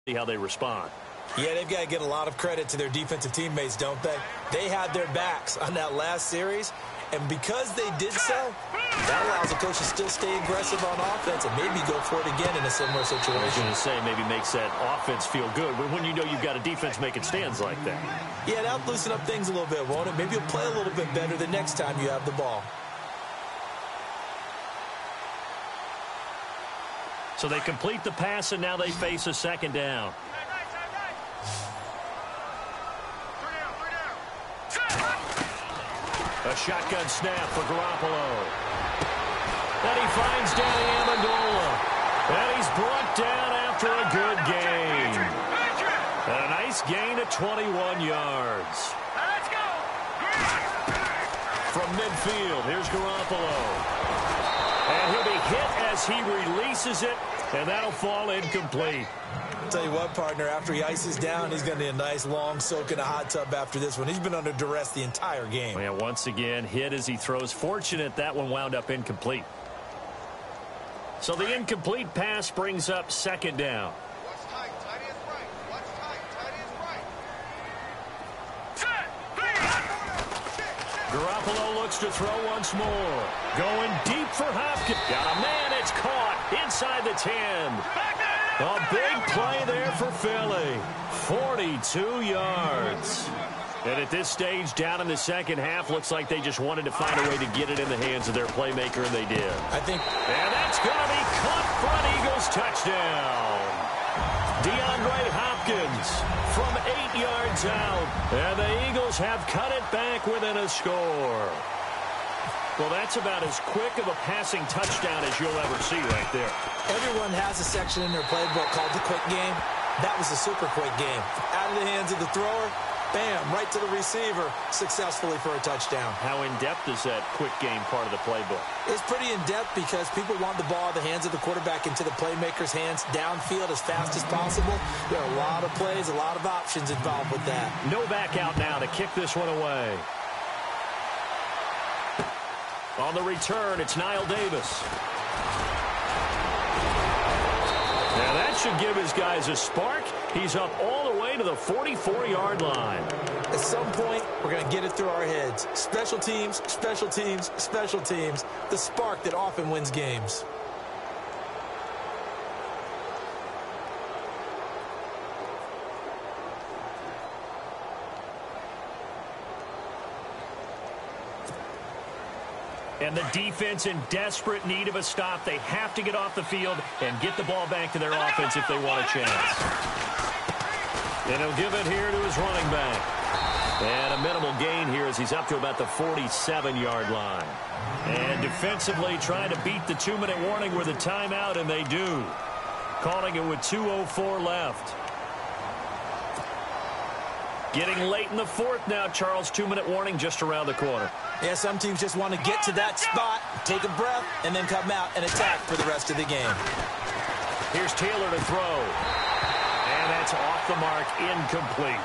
See how they respond. Yeah, they've got to get a lot of credit to their defensive teammates, don't they? They had their backs on that last series, and because they did so, that allows the coach to still stay aggressive on offense and maybe go for it again in a similar situation. I was going to say maybe makes that offense feel good when you know you've got a defense making stands like that. Yeah, that'll loosen up things a little bit, won't it? Maybe you'll play a little bit better the next time you have the ball. So they complete the pass, and now they face a second down. A shotgun snap for Garoppolo. And he finds Danny Amendola. And he's brought down after a good gain. And a nice gain of 21 yards. Let's go. From midfield, here's Garoppolo. And he'll be hit as he releases it, and that'll fall incomplete. I'll tell you what, partner, after he ices down, he's going to need a nice long soak in a hot tub after this one. He's been under duress the entire game. Well, yeah, once again, hit as he throws. Fortunate that one wound up incomplete. So the incomplete pass brings up second down. Watch tight. Tight is right. Watch tight. Tight is right. Garoppolo looks to throw once more. Going deep for Hopkins. Got a man. It's caught inside the 10. A big play there for Philly. 42 yards. And at this stage, down in the second half, looks like they just wanted to find a way to get it in the hands of their playmaker, and they did. And that's going to be caught for an Eagles touchdown. DeAndre Hopkins from 8 yards out. And the Eagles have cut it back within a score. Well, that's about as quick of a passing touchdown as you'll ever see right there. Everyone has a section in their playbook called the quick game. That was a super quick game. Out of the hands of the thrower, bam, right to the receiver, successfully for a touchdown. How in-depth is that quick game part of the playbook? It's pretty in-depth because people want the ball out of the hands of the quarterback into the playmaker's hands downfield as fast as possible. There are a lot of plays, a lot of options involved with that. No back out now to kick this one away. On the return, it's Niall Davis. Now that should give his guys a spark. He's up all the way to the 44-yard line. At some point, we're going to get it through our heads. Special teams, special teams, special teams. The spark that often wins games. And the defense in desperate need of a stop. They have to get off the field and get the ball back to their offense if they want a chance. And he'll give it here to his running back. And a minimal gain here as he's up to about the 47-yard line. And defensively trying to beat the 2-minute warning with a timeout, and they do. Calling it with 2:04 left. Getting late in the fourth now, Charles. 2-minute warning just around the corner. Yeah, some teams just want to get to that spot, take a breath, and then come out and attack for the rest of the game. Here's Taylor to throw. And that's off the mark, incomplete.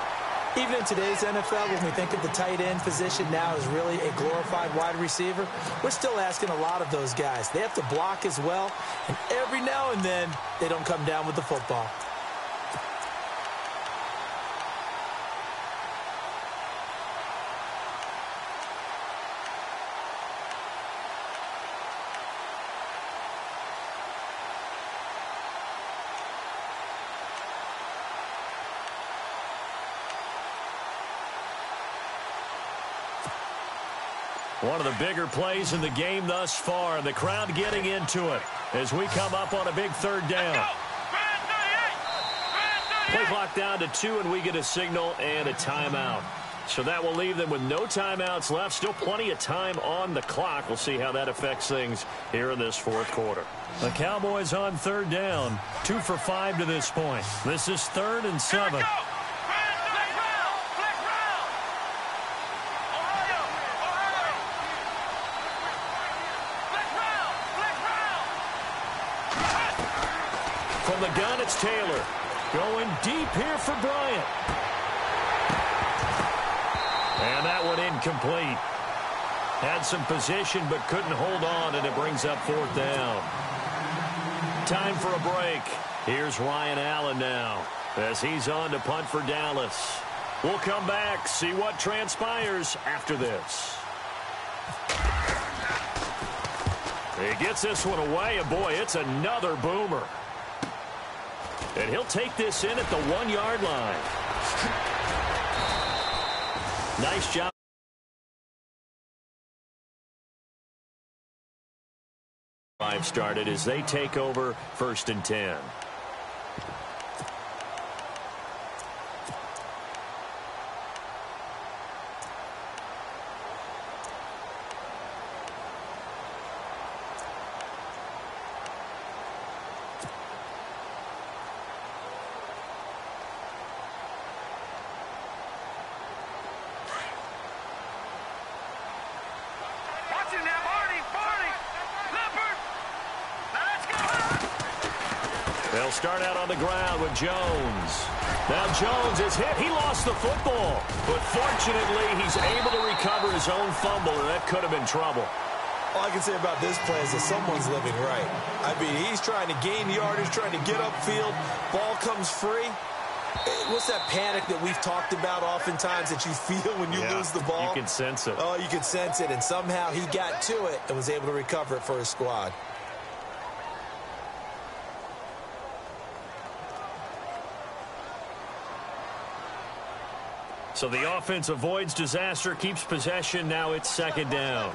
Even in today's NFL, when we think of the tight end position now as really a glorified wide receiver, we're still asking a lot of those guys. They have to block as well, and every now and then, they don't come down with the football. One of the bigger plays in the game thus far, and the crowd getting into it as we come up on a big third down. Play clock down to 2, and we get a signal and a timeout. So that will leave them with no timeouts left. Still plenty of time on the clock. We'll see how that affects things here in this fourth quarter. The Cowboys on third down, 2 for 5 to this point. This is 3rd and 7. From the gun, it's Taylor. Going deep here for Bryant. And that one incomplete. Had some position but couldn't hold on, and it brings up 4th down. Time for a break. Here's Ryan Allen now as he's on to punt for Dallas. We'll come back, see what transpires after this. He gets this one away, and boy, it's another boomer. And he'll take this in at the 1-yard line. Nice job. Five started as they take over 1st and 10. They'll start out on the ground with Jones. Now Jones is hit. He lost the football. But fortunately, he's able to recover his own fumble, and that could have been trouble. All I can say about this play is that someone's living right. I mean, he's trying to gain yardage, trying to get upfield. Ball comes free. What's that panic that we've talked about oftentimes that you feel when you lose the ball? You can sense it. Oh, you can sense it. And somehow he got to it and was able to recover it for his squad. So the offense avoids disaster, keeps possession. Now it's 2nd down.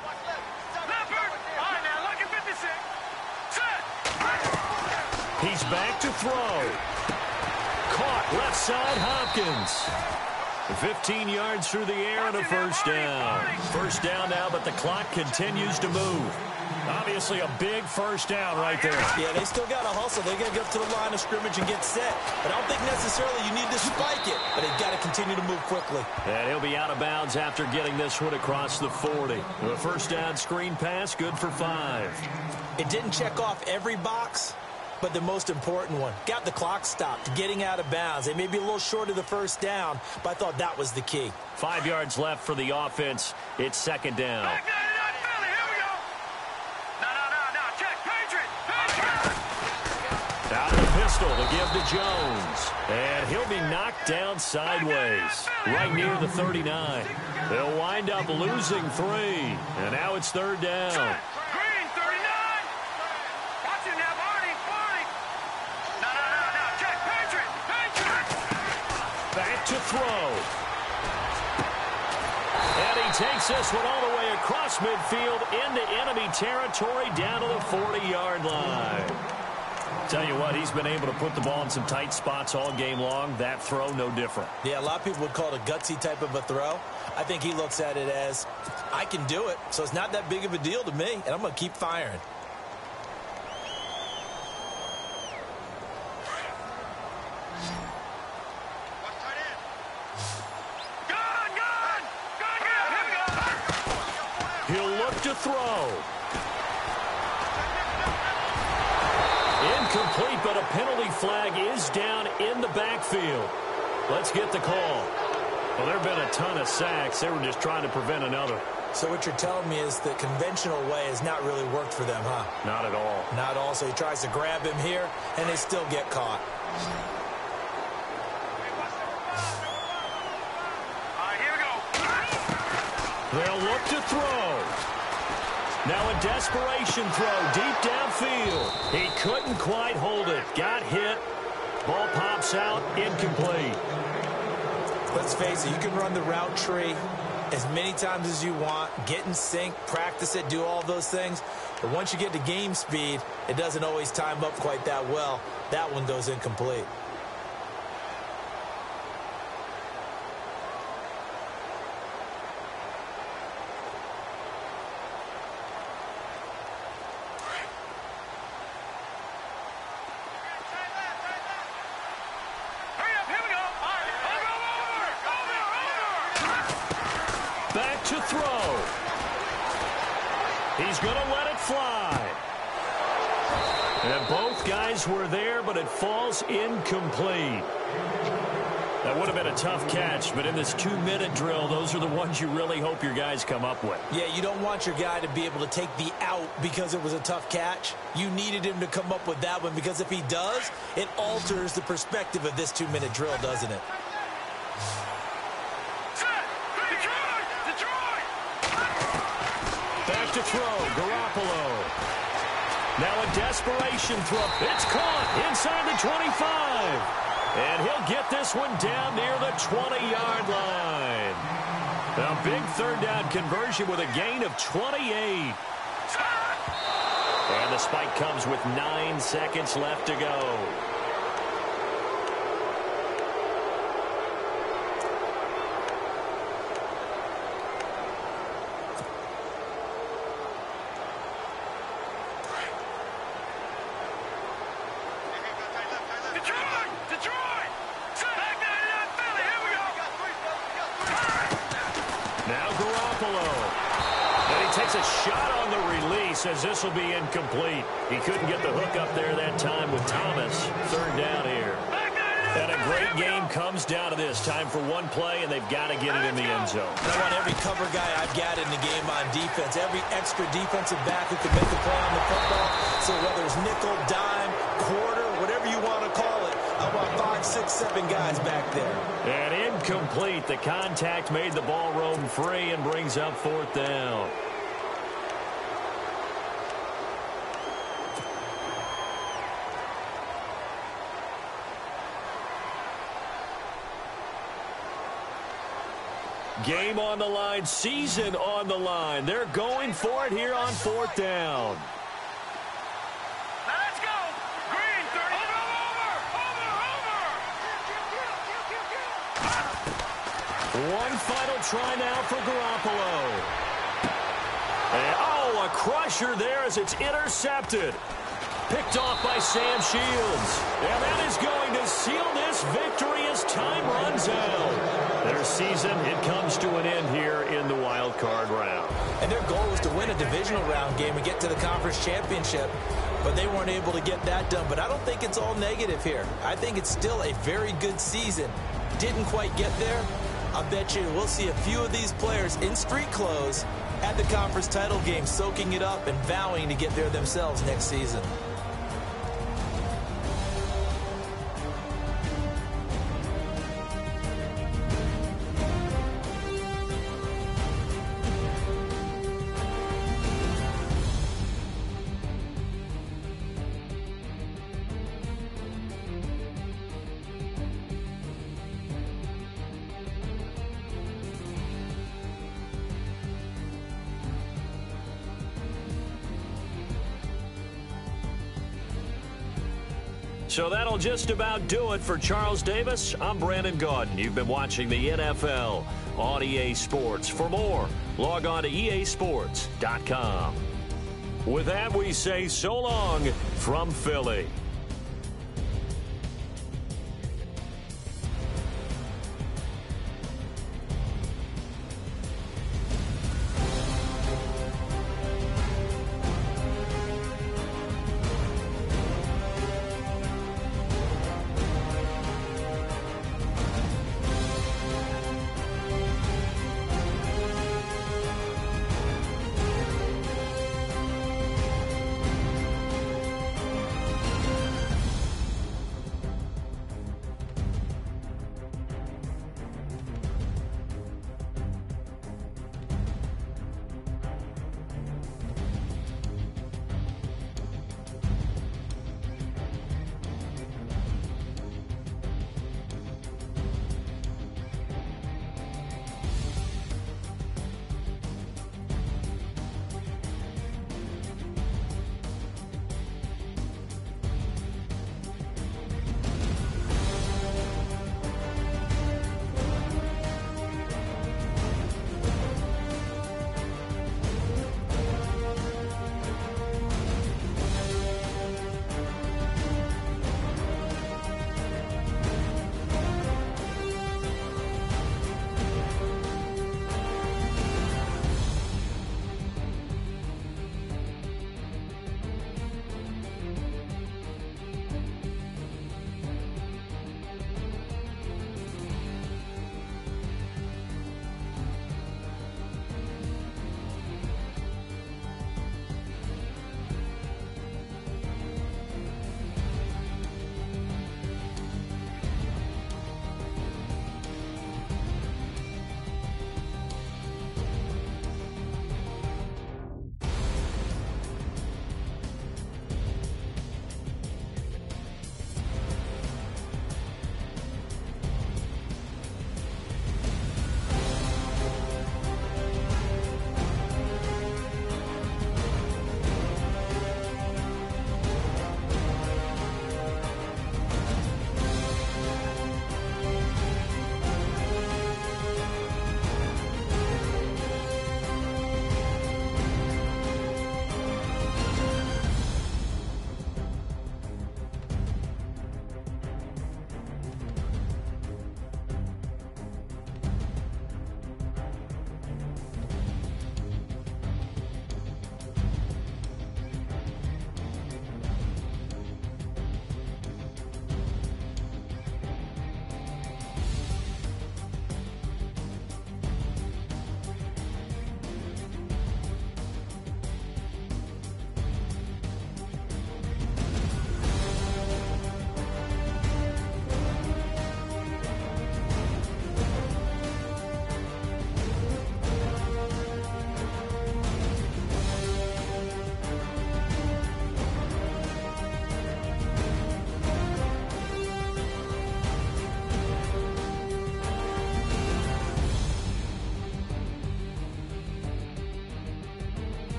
He's back to throw. Caught left side, Hopkins. 15 yards through the air and a 1st down. 1st down now, but the clock continues to move. Obviously a big 1st down right there. Yeah, they still got to hustle. They got to get up to the line of scrimmage and get set. But I don't think necessarily you need to spike it, but they've got to continue to move quickly. And he'll be out of bounds after getting this one across the 40. The 1st down screen pass, good for 5. It didn't check off every box, but the most important one. Got the clock stopped, getting out of bounds. They may be a little short of the 1st down, but I thought that was the key. 5 yards left for the offense. It's 2nd down. Out of the pistol to give to Jones. And he'll be knocked down sideways, right near the 39. They'll wind up losing 3. And now it's 3rd down. Green, 39. Watch it now, Barney. No. Check, Patriot. Back to throw. And he takes this one all the way across midfield into enemy territory down to the 40-yard line. Tell you what, he's been able to put the ball in some tight spots all game long. That throw, no different. Yeah, a lot of people would call it a gutsy type of a throw. I think he looks at it as, I can do it, so it's not that big of a deal to me, and I'm going to keep firing. He'll look to throw. Incomplete, but a penalty flag is down in the backfield. Let's get the call. Well, there have been a ton of sacks. They were just trying to prevent another. So what you're telling me is the conventional way has not really worked for them, huh? Not at all. Not at all. So he tries to grab him here, and they still get caught. Here we go. They'll look to throw. Now a desperation throw deep downfield. He couldn't quite hold it. Got hit. Ball pops out. Incomplete. Let's face it, you can run the route tree as many times as you want, get in sync, practice it, do all those things. But once you get to game speed, it doesn't always time up quite that well. That one goes incomplete. Back to throw. He's going to let it fly. And both guys were there, but it falls incomplete. That would have been a tough catch, but in this 2-minute drill, those are the ones you really hope your guys come up with. Yeah, you don't want your guy to be able to take the out because it was a tough catch. You needed him to come up with that one, because if he does, it alters the perspective of this 2-minute drill, doesn't it? Back to throw, Garoppolo. Now a desperation throw. It's caught inside the 25. And he'll get this one down near the 20-yard line. A big third down conversion with a gain of 28. And the spike comes with 9 seconds left to go. A shot on the release as this will be incomplete. He couldn't get the hook up there that time with Thomas. Third down here. And a great game comes down to this. Time for one play, and they've got to get it in the end zone. I want every cover guy I've got in the game on defense. Every extra defensive back who can make the play on the football. So whether it's nickel, dime, quarter, whatever you want to call it, I want 5, 6, 7 guys back there. And incomplete. The contact made the ball roam free and brings up 4th down. Game on the line, season on the line. They're going for it here on 4th down. Let's go. Green, 30. Over. One final try now for Garoppolo. And, oh, a crusher there as it's intercepted. Picked off by Sam Shields. And that is going to seal this victory as time runs out. Their season, it comes to an end here in the wild card round. And their goal was to win a divisional round game and get to the conference championship, but they weren't able to get that done. But I don't think it's all negative here. I think it's still a very good season. Didn't quite get there. I bet you we'll see a few of these players in street clothes at the conference title game, soaking it up and vowing to get there themselves next season. So that'll just about do it for Charles Davis. I'm Brandon Gaudin. You've been watching the NFL on EA Sports. For more, log on to easports.com. With that, we say so long from Philly.